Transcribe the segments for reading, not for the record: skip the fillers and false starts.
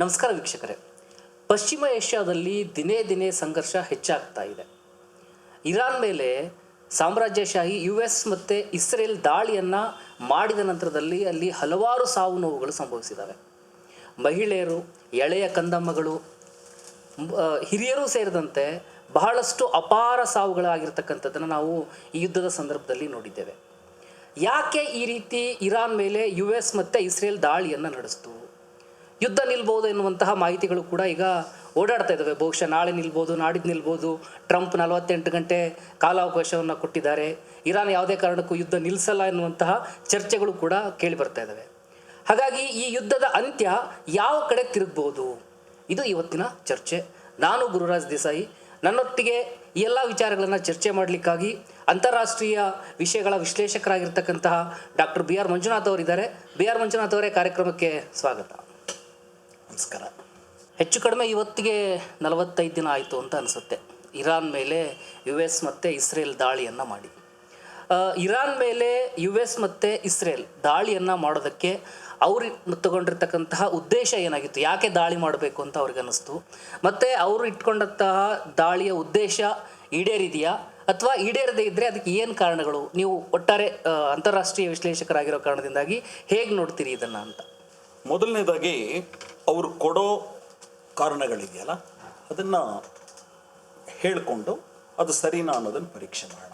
ನಮಸ್ಕಾರ ವೀಕ್ಷಕರೇ. ಪಶ್ಚಿಮ ಏಷ್ಯಾದಲ್ಲಿ ದಿನೇ ದಿನೇ ಸಂಘರ್ಷ ಹೆಚ್ಚಾಗ್ತಾ ಇದೆ. ಇರಾನ್ ಮೇಲೆ ಸಾಮ್ರಾಜ್ಯಶಾಹಿ US ಮತ್ತು ಇಸ್ರೇಲ್ ದಾಳಿಯನ್ನು ಮಾಡಿದ ನಂತರದಲ್ಲಿ ಅಲ್ಲಿ ಹಲವಾರು ಸಾವು ನೋವುಗಳು ಸಂಭವಿಸಿದ್ದಾವೆ. ಮಹಿಳೆಯರು, ಎಳೆಯ ಕಂದಮ್ಮಗಳು, ಹಿರಿಯರು ಸೇರಿದಂತೆ ಬಹಳಷ್ಟು ಅಪಾರ ಸಾವುಗಳಾಗಿರ್ತಕ್ಕಂಥದ್ದನ್ನು ನಾವು ಈ ಯುದ್ಧದ ಸಂದರ್ಭದಲ್ಲಿ ನೋಡಿದ್ದೇವೆ. ಯಾಕೆ ಈ ರೀತಿ ಇರಾನ್ ಮೇಲೆ US ಮತ್ತು ಇಸ್ರೇಲ್ ದಾಳಿಯನ್ನು ನಡೆಸಿತು? ಯುದ್ಧ ನಿಲ್ಬೋದು ಎನ್ನುವಂತಹ ಮಾಹಿತಿಗಳು ಕೂಡ ಈಗ ಓಡಾಡ್ತಾ ಇದ್ದಾವೆ. ಬಹುಶಃ ನಾಳೆ ನಿಲ್ಬೋದು, ನಾಡಿದ್ದು ನಿಲ್ಬೋದು. ಟ್ರಂಪ್ 48 ಗಂಟೆ ಕಾಲಾವಕಾಶವನ್ನು ಕೊಟ್ಟಿದ್ದಾರೆ. ಇರಾನ್ ಯಾವುದೇ ಕಾರಣಕ್ಕೂ ಯುದ್ಧ ನಿಲ್ಲಿಸಲ್ಲ ಎನ್ನುವಂತಹ ಚರ್ಚೆಗಳು ಕೂಡ ಕೇಳಿ ಬರ್ತಾ ಇದ್ದಾವೆ. ಹಾಗಾಗಿ ಈ ಯುದ್ಧದ ಅಂತ್ಯ ಯಾವ ಕಡೆ ತಿರುಗಬಹುದು, ಇದು ಇವತ್ತಿನ ಚರ್ಚೆ. ನಾನು ಗುರುರಾಜ್ ದೇಸಾಯಿ. ನನ್ನೊಟ್ಟಿಗೆ ಈ ಎಲ್ಲ ವಿಚಾರಗಳನ್ನು ಚರ್ಚೆ ಮಾಡಲಿಕ್ಕಾಗಿ ಅಂತಾರಾಷ್ಟ್ರೀಯ ವಿಷಯಗಳ ವಿಶ್ಲೇಷಕರಾಗಿರ್ತಕ್ಕಂತಹ ಡಾಕ್ಟರ್ BR ಮಂಜುನಾಥ್ ಅವರಿದ್ದಾರೆ. BR ಮಂಜುನಾಥ್ ಅವರೇ, ಕಾರ್ಯಕ್ರಮಕ್ಕೆ ಸ್ವಾಗತ. ನಮಸ್ಕಾರ. ಹೆಚ್ಚು ಕಡಿಮೆ ಇವತ್ತಿಗೆ 45 ದಿನ ಆಯಿತು ಅಂತ ಅನಿಸುತ್ತೆ ಇರಾನ್ ಮೇಲೆ US ಮತ್ತು ಇಸ್ರೇಲ್ ದಾಳಿಯನ್ನು ಮಾಡಿ. ಇರಾನ್ ಮೇಲೆ US ಮತ್ತು ಇಸ್ರೇಲ್ ದಾಳಿಯನ್ನು ಮಾಡೋದಕ್ಕೆ ಅವರು ತಗೊಂಡಿರ್ತಕ್ಕಂತಹ ಉದ್ದೇಶ ಏನಾಗಿತ್ತು? ಯಾಕೆ ದಾಳಿ ಮಾಡಬೇಕು ಅಂತ ಅವ್ರಿಗೆ ಅನ್ನಿಸ್ತು? ಮತ್ತು ಅವರು ಇಟ್ಕೊಂಡಂತಹ ದಾಳಿಯ ಉದ್ದೇಶ ಈಡೇರಿದೆಯಾ ಅಥವಾ ಈಡೇರದೇ ಇದ್ದರೆ ಅದಕ್ಕೆ ಏನು ಕಾರಣಗಳು? ನೀವು ಒಟ್ಟಾರೆ ಅಂತಾರಾಷ್ಟ್ರೀಯ ವಿಶ್ಲೇಷಕರಾಗಿರೋ ಕಾರಣದಿಂದಾಗಿ ಹೇಗೆ ನೋಡ್ತೀರಿ ಇದನ್ನು ಅಂತ? ಮೊದಲನೇದಾಗಿ ಅವರು ಕೊಡೋ ಕಾರಣಗಳಿದೆಯಲ್ಲ, ಅದನ್ನು ಹೇಳಿಕೊಂಡು ಅದು ಸರಿನಾ ಅನ್ನೋದನ್ನು ಪರೀಕ್ಷೆ ಮಾಡೋಣ.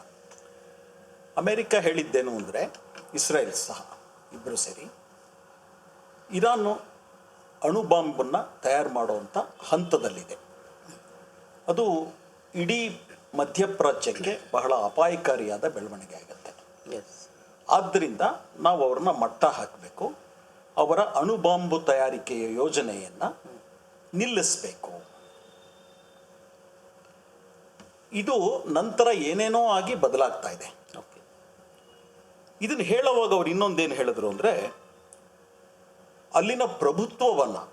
ಅಮೇರಿಕ ಹೇಳಿದ್ದೇನು ಅಂದರೆ, ಇಸ್ರೇಲ್ ಸಹ ಇಬ್ಬರು ಸೇರಿ ಇರಾನು ಅಣುಬಾಂಬನ್ನು ತಯಾರು ಮಾಡುವಂಥ ಹಂತದಲ್ಲಿದೆ. ಅದು ಇಡೀ ಮಧ್ಯಪ್ರಾಚ್ಯಕ್ಕೆ ಬಹಳ ಅಪಾಯಕಾರಿಯಾದ ಬೆಳವಣಿಗೆ ಆಗುತ್ತೆ. ಆದ್ದರಿಂದ ನಾವು ಅವ್ರನ್ನ ಮಟ್ಟ ಹಾಕಬೇಕು, ಅವರ ಅಣುಬಾಂಬು ತಯಾರಿಕೆಯ ಯೋಜನೆಯನ್ನು ನಿಲ್ಲಿಸಬೇಕು. ಇದು ನಂತರ ಏನೇನೋ ಆಗಿ ಬದಲಾಗ್ತಾ ಇದೆ. ಇದನ್ನು ಹೇಳುವಾಗ ಅವ್ರು ಇನ್ನೊಂದೇನು ಹೇಳಿದ್ರು ಅಂದರೆ, ಅಲ್ಲಿನ ಪ್ರಭುತ್ವವನ್ನು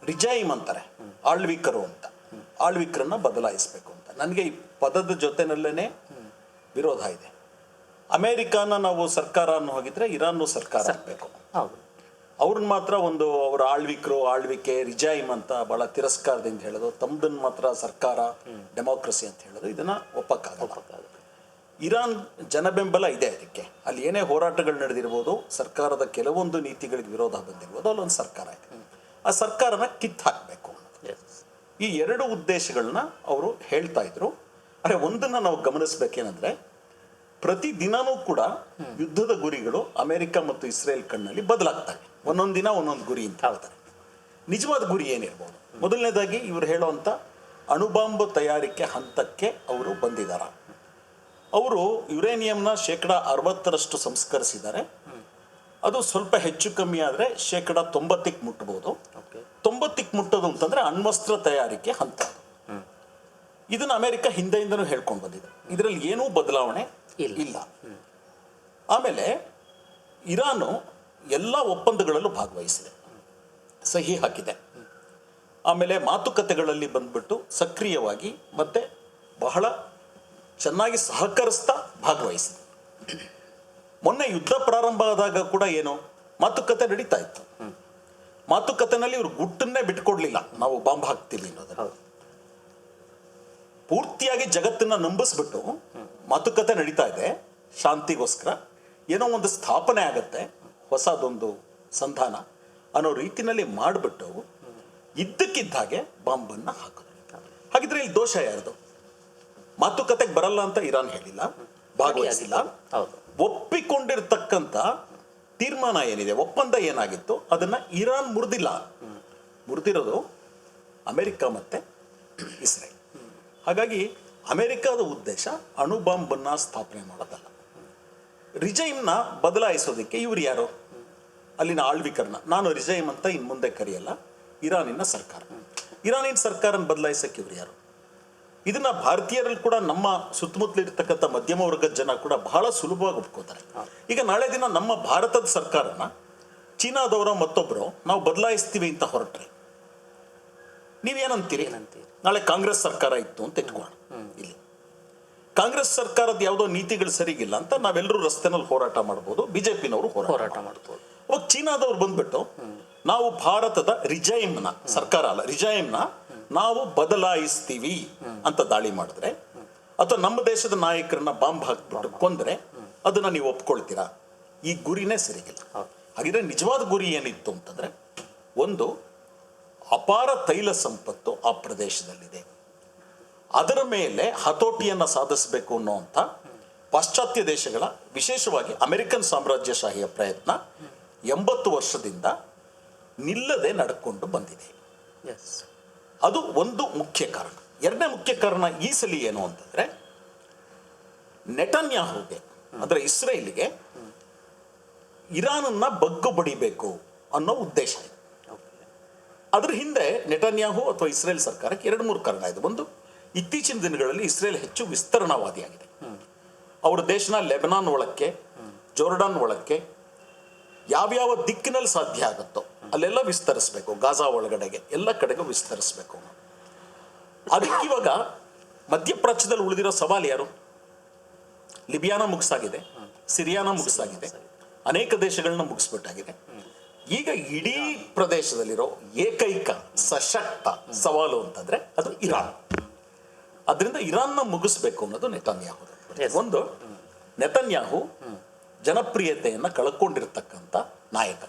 ರಿಜೈಮ್ ಅಂತಾರೆ, ಆಳ್ವಿಕರು ಅಂತ, ಆಳ್ವಿಕರನ್ನ ಬದಲಾಯಿಸಬೇಕು ಅಂತ. ನನಗೆ ಈ ಪದದ ಜೊತೆನಲ್ಲೇ ವಿರೋಧ ಇದೆ. ಅಮೇರಿಕಾನ ನಾವು ಸರ್ಕಾರ ಅನ್ನೋ ಹೋಗಿದ್ರೆ ಇರಾನ್ ಸರ್ಕಾರ ಆಗಬೇಕು. ಅವ್ರನ್ನ ಮಾತ್ರ ಅವರ ಆಳ್ವಿಕೆ ರಿಜೈಮ್ ಅಂತ ಬಹಳ ತಿರಸ್ಕಾರದಿಂದ ಹೇಳೋದು, ತಮ್ಮದನ್ನ ಮಾತ್ರ ಸರ್ಕಾರ, ಡೆಮೋಕ್ರಸಿ ಅಂತ ಹೇಳೋದು, ಇದನ್ನ ಒಪ್ಪಕ್ಕಾಗಲ್ಲ. ಇರಾನ್ ಜನಬೆಂಬಲ ಇದೆ ಅದಕ್ಕೆ. ಅಲ್ಲಿ ಏನೇ ಹೋರಾಟಗಳು ನಡೆದಿರ್ಬೋದು, ಸರ್ಕಾರದ ಕೆಲವೊಂದು ನೀತಿಗಳಿಗೆ ವಿರೋಧ ಬಂದಿರ್ಬೋದು, ಅಲ್ಲೊಂದು ಸರ್ಕಾರ ಇದೆ. ಆ ಸರ್ಕಾರನ ಕಿತ್ತು ಹಾಕಬೇಕು. ಈ ಎರಡು ಉದ್ದೇಶಗಳನ್ನ ಅವರು ಹೇಳ್ತಾ ಇದ್ರು. ಆದರೆ ಒಂದನ್ನು ನಾವು ಗಮನಿಸ್ಬೇಕೇನೆಂದ್ರೆ, ಪ್ರತಿದಿನವೂ ಕೂಡ ಯುದ್ಧದ ಗುರಿಗಳು ಅಮೆರಿಕ ಮತ್ತು ಇಸ್ರೇಲ್ ಕಣ್ಣಲ್ಲಿ ಬದಲಾಗ್ತವೆ. ಒಂದೊಂದು ದಿನ ಒಂದೊಂದು ಗುರಿ ಅಂತ ಹೇಳ್ತಾರೆ. ನಿಜವಾದ ಗುರಿ ಏನಿರ್ಬೋದು? ಮೊದಲನೇದಾಗಿ ಇವರು ಹೇಳುವಂಥ ಅಣುಬಾಂಬ್ ತಯಾರಿಕೆ ಹಂತಕ್ಕೆ ಅವರು ಬಂದಿದ್ದಾರೆ. ಅವರು ಯುರೇನಿಯಂನ 60% ಸಂಸ್ಕರಿಸಿದ್ದಾರೆ. ಅದು ಸ್ವಲ್ಪ ಹೆಚ್ಚು ಕಮ್ಮಿ ಆದರೆ 90% ಮುಟ್ಟಬಹುದು. 90% ಮುಟ್ಟೋದು ಅಂತಂದರೆ ಅಣ್ವಸ್ತ್ರ ತಯಾರಿಕೆ ಹಂತ. ಇದನ್ನು ಅಮೆರಿಕ ಹಿಂದೆಯಿಂದನೂ ಹೇಳ್ಕೊಂಡು ಬಂದಿದೆ. ಇದರಲ್ಲಿ ಏನೂ ಬದಲಾವಣೆ ಇಲ್ಲ. ಆಮೇಲೆ ಇರಾನು ಎಲ್ಲ ಒಪ್ಪಂದಗಳಲ್ಲೂ ಭಾಗವಹಿಸಿದೆ, ಸಹಿ ಹಾಕಿದೆ. ಆಮೇಲೆ ಮಾತುಕತೆಗಳಲ್ಲಿ ಬಂದ್ಬಿಟ್ಟು ಸಕ್ರಿಯವಾಗಿ ಮತ್ತೆ ಬಹಳ ಚೆನ್ನಾಗಿ ಸಹಕರಿಸ್ತಾ ಭಾಗವಹಿಸಿದೆ. ಮೊನ್ನೆ ಯುದ್ಧ ಪ್ರಾರಂಭ ಆದಾಗ ಕೂಡ ಏನು ಮಾತುಕತೆ ನಡೀತಾ ಇತ್ತು. ಮಾತುಕತೆನಲ್ಲಿ ಇವರು ಗುಟ್ಟನ್ನೇ ಬಿಟ್ಕೊಡ್ಲಿಲ್ಲ, ನಾವು ಬಾಂಬ್ ಹಾಕ್ತೀವಿ ಅನ್ನೋದು. ಪೂರ್ತಿಯಾಗಿ ಜಗತ್ತನ್ನ ನಂಬಿಸ್ಬಿಟ್ಟು ಮಾತುಕತೆ ನಡೀತಾ ಇದೆ, ಶಾಂತಿಗೋಸ್ಕರ ಏನೋ ಒಂದು ಸ್ಥಾಪನೆ ಆಗತ್ತೆ, ಹೊಸದೊಂದು ಸಂಧಾನ ಅನ್ನೋ ರೀತಿನಲ್ಲಿ ಮಾಡಿಬಿಟ್ಟು ಇದ್ದಕ್ಕಿದ್ದ ಹಾಗೆ ಬಾಂಬನ್ನು ಹಾಕಿದ್ರು. ಹಾಗಿದ್ರೆ ಇಲ್ಲಿ ದೋಷ ಯಾರ್ದು? ಮಾತುಕತೆಗೆ ಬರಲ್ಲ ಅಂತ ಇರಾನ್ ಹೇಳಿಲ್ಲ, ಭಾಗವಹಿಸಿಲ್ಲ. ಒಪ್ಪಿಕೊಂಡಿರ್ತಕ್ಕಂಥ ತೀರ್ಮಾನ ಏನಿದೆ, ಒಪ್ಪಂದ ಏನಾಗಿತ್ತು, ಅದನ್ನ ಇರಾನ್ ಮುರಿದಿರೋದು ಅಮೆರಿಕ ಮತ್ತೆ ಇಸ್ರೇಲ್. ಹಾಗಾಗಿ ಅಮೆರಿಕದ ಉದ್ದೇಶ ಅಣುಬಾಂಬನ್ನು ಸ್ಥಾಪನೆ ಮಾಡೋದಲ್ಲ. ರಿಜೈಮ್ನ ಬದಲಾಯಿಸೋದಕ್ಕೆ ಇವ್ರು ಯಾರು? ಅಲ್ಲಿನ ಆಳ್ವಿಕರನ್ನ ನಾನು ರಿಜೈಮ್ ಅಂತ ಇನ್ನು ಮುಂದೆ ಕರೆಯಲ್ಲ, ಇರಾನಿನ ಸರ್ಕಾರ. ಇರಾನಿನ ಸರ್ಕಾರನ ಬದಲಾಯಿಸಕ್ಕೆ ಇವ್ರು ಯಾರು? ಇದನ್ನ ಭಾರತೀಯರಲ್ಲಿ ಕೂಡ, ನಮ್ಮ ಸುತ್ತಮುತ್ತಲಿರ್ತಕ್ಕಂಥ ಮಧ್ಯಮ ವರ್ಗದ ಜನ ಕೂಡ ಬಹಳ ಸುಲಭವಾಗಿ ಒಪ್ಕೋತಾರೆ. ಈಗ ನಾಳೆ ದಿನ ನಮ್ಮ ಭಾರತದ ಸರ್ಕಾರನ ಚೀನಾದವರ ಮತ್ತೊಬ್ಬರು ನಾವು ಬದಲಾಯಿಸ್ತೀವಿ ಅಂತ ಹೊರಟ್ರೆ ನೀವೇನಂತೀರಿ? ನಾಳೆ ಕಾಂಗ್ರೆಸ್ ಸರ್ಕಾರ ಇತ್ತು ಅಂತ ಇಟ್ಕೋಣ. ಇಲ್ಲಿ ಕಾಂಗ್ರೆಸ್ ಸರ್ಕಾರದ ಯಾವುದೋ ನೀತಿಗಳು ಸರಿಗಿಲ್ಲ ಅಂತ ನಾವೆಲ್ಲರೂ ರಸ್ತೆನಲ್ಲಿ ಹೋರಾಟ ಮಾಡ್ಬೋದು, ಬಿಜೆಪಿನವರು ಹೋರಾಟ ಮಾಡ್ಬೋದು. ಅವಾಗ ಚೀನಾದವ್ರು ಬಂದ್ಬಿಟ್ಟು ನಾವು ಭಾರತದ ರಿಜೈಮ್ನ, ಸರ್ಕಾರ ಅಲ್ಲ ರಿಜೈಮ್ನ ನಾವು ಬದಲಾಯಿಸ್ತೀವಿ ಅಂತ ದಾಳಿ ಮಾಡಿದ್ರೆ, ಅಥವಾ ನಮ್ಮ ದೇಶದ ನಾಯಕರನ್ನ ಬಾಂಬ್ ಹಾಕ್ಬಿಟ್ಟು ಕೊಂದ್ರೆ ಅದನ್ನ ನೀವು ಒಪ್ಕೊಳ್ತೀರಾ? ಈ ಗುರಿನೇ ಸರಿಗಿಲ್ಲ. ಹಾಗಿದ್ರೆ ನಿಜವಾದ ಗುರಿ ಏನಿತ್ತು ಅಂತಂದ್ರೆ, ಒಂದು ಅಪಾರ ತೈಲ ಸಂಪತ್ತು ಆ ಪ್ರದೇಶದಲ್ಲಿದೆ, ಅದರ ಮೇಲೆ ಹತೋಟಿಯನ್ನು ಸಾಧಿಸಬೇಕು ಅನ್ನುವಂಥ ಪಾಶ್ಚಾತ್ಯ ದೇಶಗಳ, ವಿಶೇಷವಾಗಿ ಅಮೆರಿಕನ್ ಸಾಮ್ರಾಜ್ಯಶಾಹಿಯ ಪ್ರಯತ್ನ 80 ವರ್ಷದಿಂದ ನಿಲ್ಲದೆ ನಡ್ಕೊಂಡು ಬಂದಿದೆ. ಅದು ಒಂದು ಮುಖ್ಯ ಕಾರಣ. ಎರಡನೇ ಮುಖ್ಯ ಕಾರಣ ಈ ಸಲ ಏನು ಅಂತಂದ್ರೆ, ನೆಟನ್ಯಾಹುಗೆ ಅಂದ್ರೆ ಇಸ್ರೇಲ್ಗೆ ಇರಾನನ್ನ ಬಗ್ಗು ಬಡಿಬೇಕು ಅನ್ನೋ ಉದ್ದೇಶ ಇದೆ. ಅದ್ರ ಹಿಂದೆ ನೆಟನ್ಯಾಹು ಅಥವಾ ಇಸ್ರೇಲ್ ಸರ್ಕಾರಕ್ಕೆ 2-3 ಕಾರಣ ಇದೆ. ಒಂದು, ಇತ್ತೀಚಿನ ದಿನಗಳಲ್ಲಿ ಇಸ್ರೇಲ್ ಹೆಚ್ಚು ವಿಸ್ತರಣಾವಾದಿಯಾಗಿದೆ. ಅವರ ದೇಶನ ಲೆಬನಾನ್ ಒಳಕ್ಕೆ, ಜೋರ್ಡಾನ್ ಒಳಕ್ಕೆ, ಯಾವ್ಯಾವ ದಿಕ್ಕಿನಲ್ಲಿ ಸಾಧ್ಯ ಆಗುತ್ತೋ ಅಲ್ಲೆಲ್ಲ ವಿಸ್ತರಿಸಬೇಕು, ಗಾಜಾ ಒಳಗಡೆಗೆ ಎಲ್ಲ ಕಡೆಗೂ ವಿಸ್ತರಿಸಬೇಕು. ಅದಕ್ಕೆ ಇವಾಗ ಮಧ್ಯಪ್ರಾಚ್ಯದಲ್ಲಿ ಉಳಿದಿರೋ ಸವಾಲು ಯಾರು? ಲಿಬಿಯಾನ ಮುಗಿಸಾಗಿದೆ, ಸಿರಿಯಾನ ಮುಗಿಸಾಗಿದೆ, ಅನೇಕ ದೇಶಗಳನ್ನ ಮುಗಿಸ್ಬಿಟ್ಟಾಗಿದೆ. ಈಗ ಇಡೀ ಪ್ರದೇಶದಲ್ಲಿರೋ ಏಕೈಕ ಸಶಕ್ತ ಸವಾಲು ಅಂತಂದ್ರೆ ಅದು ಇರಾನ್. ಅದರಿಂದ ಇರಾನ್ನ ಮುಗಿಸ್ಬೇಕು ಅನ್ನೋದು ನೆತನ್ಯಾಹು. ಒಂದು, ನೆತನ್ಯಾಹು ಜನಪ್ರಿಯತೆಯನ್ನ ಕಳ್ಕೊಂಡಿರ್ತಕ್ಕಂಥ ನಾಯಕ.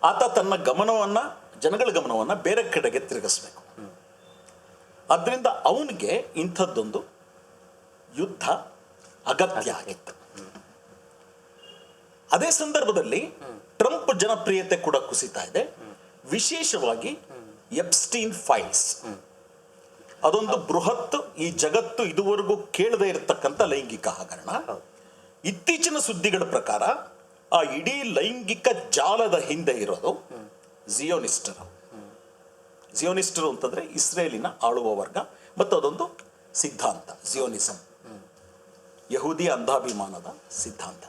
ಆತ ತನ್ನ ಗಮನವನ್ನ, ಜನಗಳ ಗಮನವನ್ನ ಬೇರೆ ಕಡೆಗೆ ತಿರುಗಿಸ್ಬೇಕು. ಅದರಿಂದ ಅವನಿಗೆ ಇಂಥದ್ದೊಂದು ಯುದ್ಧ ಅಗತ್ಯ ಆಗಿತ್ತು. ಅದೇ ಸಂದರ್ಭದಲ್ಲಿ ಟ್ರಂಪ್ ಜನಪ್ರಿಯತೆ ಕೂಡ ಕುಸಿತಾ ಇದೆ. ವಿಶೇಷವಾಗಿ ಎಪ್ಸ್ಟೀನ್ ಫೈಲ್ಸ್, ಅದೊಂದು ಬೃಹತ್, ಈ ಜಗತ್ತು ಇದುವರೆಗೂ ಕೇಳದೇ ಇರತಕ್ಕಂಥ ಲೈಂಗಿಕ ಹಗರಣ. ಇತ್ತೀಚಿನ ಸುದ್ದಿಗಳ ಪ್ರಕಾರ ಆ ಇಡೀ ಲೈಂಗಿಕ ಜಾಲದ ಹಿಂದೆ ಇರೋದು ಜಿಯೋನಿಸ್ಟರು. ಜಿಯೋನಿಸ್ಟರು ಅಂತಂದ್ರೆ ಇಸ್ರೇಲಿನ ಆಳುವ ವರ್ಗ, ಮತ್ತು ಅದೊಂದು ಸಿದ್ಧಾಂತ, ಜಿಯೋನಿಸಂ, ಯಹೂದಿಯ ಅಂಧಾಭಿಮಾನದ ಸಿದ್ಧಾಂತ.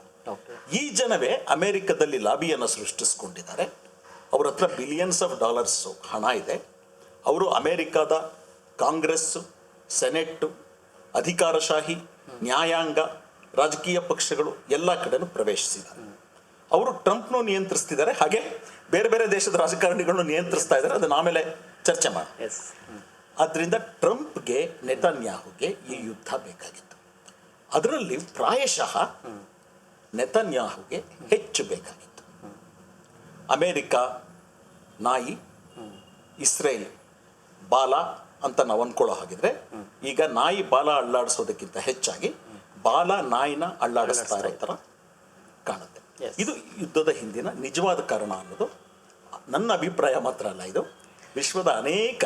ಈ ಜನವೇ ಅಮೆರಿಕದಲ್ಲಿ ಲಾಬಿಯನ್ನು ಸೃಷ್ಟಿಸ್ಕೊಂಡಿದ್ದಾರೆ. ಅವ್ರ ಹತ್ರ ಬಿಲಿಯನ್ಸ್ ಆಫ್ ಡಾಲರ್ಸ್ ಹಣ ಇದೆ. ಅವರು ಅಮೆರಿಕದ ಕಾಂಗ್ರೆಸ್, ಸೆನೆಟ್, ಅಧಿಕಾರಶಾಹಿ, ನ್ಯಾಯಾಂಗ, ರಾಜಕೀಯ ಪಕ್ಷಗಳು ಎಲ್ಲ ಕಡೆನೂ ಪ್ರವೇಶಿಸಿದ್ದಾರೆ. ಅವರು ಟ್ರಂಪ್ನು ನಿಯಂತ್ರಿಸ್ತಿದ್ದಾರೆ, ಹಾಗೆ ಬೇರೆ ಬೇರೆ ದೇಶದ ರಾಜಕಾರಣಿಗಳನ್ನು ನಿಯಂತ್ರಿಸ್ತಾ ಇದ್ದಾರೆ. ಅದನ್ನ ಆಮೇಲೆ ಚರ್ಚೆ ಮಾಡಿ. ಆದ್ರಿಂದ ಟ್ರಂಪ್ಗೆ, ನೆತನ್ಯಾಹುಗೆ ಈ ಯುದ್ಧ ಬೇಕಾಗಿತ್ತು. ಅದರಲ್ಲಿ ಪ್ರಾಯಶಃ ನೆತನ್ಯಾಹುಗೆ ಹೆಚ್ಚು ಬೇಕಾಗಿತ್ತು. ಅಮೇರಿಕ ನಾಯಿ, ಇಸ್ರೇಲ್ ಬಾಲ ಅಂತ ನಾವು ಅನ್ಕೊಳ್ಳೋ ಹಾಗಿದ್ರೆ, ಈಗ ನಾಯಿ ಬಾಲ ಅಳ್ಳಾಡಿಸೋದಕ್ಕಿಂತ ಹೆಚ್ಚಾಗಿ ಬಾಲ ನಾಯಿನ ಅಳ್ಳಾಡಿಸ್ತಾ ಇರೋ ಥರ ಕಾಣುತ್ತೆ. ಇದು ಯುದ್ಧದ ಹಿಂದಿನ ನಿಜವಾದ ಕಾರಣ ಅನ್ನೋದು ನನ್ನ ಅಭಿಪ್ರಾಯ ಮಾತ್ರ ಅಲ್ಲ, ಇದು ವಿಶ್ವದ ಅನೇಕ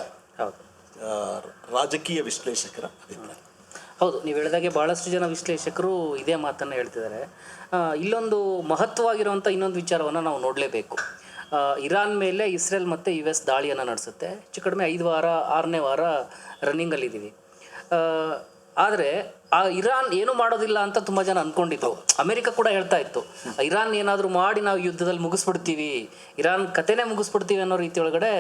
ರಾಜಕೀಯ ವಿಶ್ಲೇಷಕರ ಅಭಿಪ್ರಾಯ. ಹೌದು, ನೀವು ಹೇಳಿದಾಗೆ ಭಾಳಷ್ಟು ಜನ ವಿಶ್ಲೇಷಕರು ಇದೇ ಮಾತನ್ನು ಹೇಳ್ತಿದ್ದಾರೆ. ಇಲ್ಲೊಂದು ಮಹತ್ವವಾಗಿರುವಂಥ ಇನ್ನೊಂದು ವಿಚಾರವನ್ನು ನಾವು ನೋಡಲೇಬೇಕು. ಇರಾನ್ ಮೇಲೆ ಇಸ್ರೇಲ್ ಮತ್ತು US ದಾಳಿಯನ್ನು ನಡೆಸುತ್ತೆ. ಹೆಚ್ಚು ಕಡಿಮೆ 5 ವಾರ 6ನೇ ವಾರ ರನ್ನಿಂಗಲ್ಲಿದ್ದೀವಿ. ಆದರೆ ಆ ಇರಾನ್ ಏನು ಮಾಡೋದಿಲ್ಲ ಅಂತ ತುಂಬ ಜನ ಅಂದ್ಕೊಂಡಿದ್ರು. ಅಮೆರಿಕ ಕೂಡ ಹೇಳ್ತಾ ಇತ್ತು, ಇರಾನ್ ಏನಾದರೂ ಮಾಡಿ ನಾವು ಯುದ್ಧದಲ್ಲಿ ಮುಗಿಸ್ಬಿಡ್ತೀವಿ, ಇರಾನ್ ಕತೆನೇ ಮುಗಿಸ್ಬಿಡ್ತೀವಿ ಅನ್ನೋ ರೀತಿ ಒಳಗಡೆ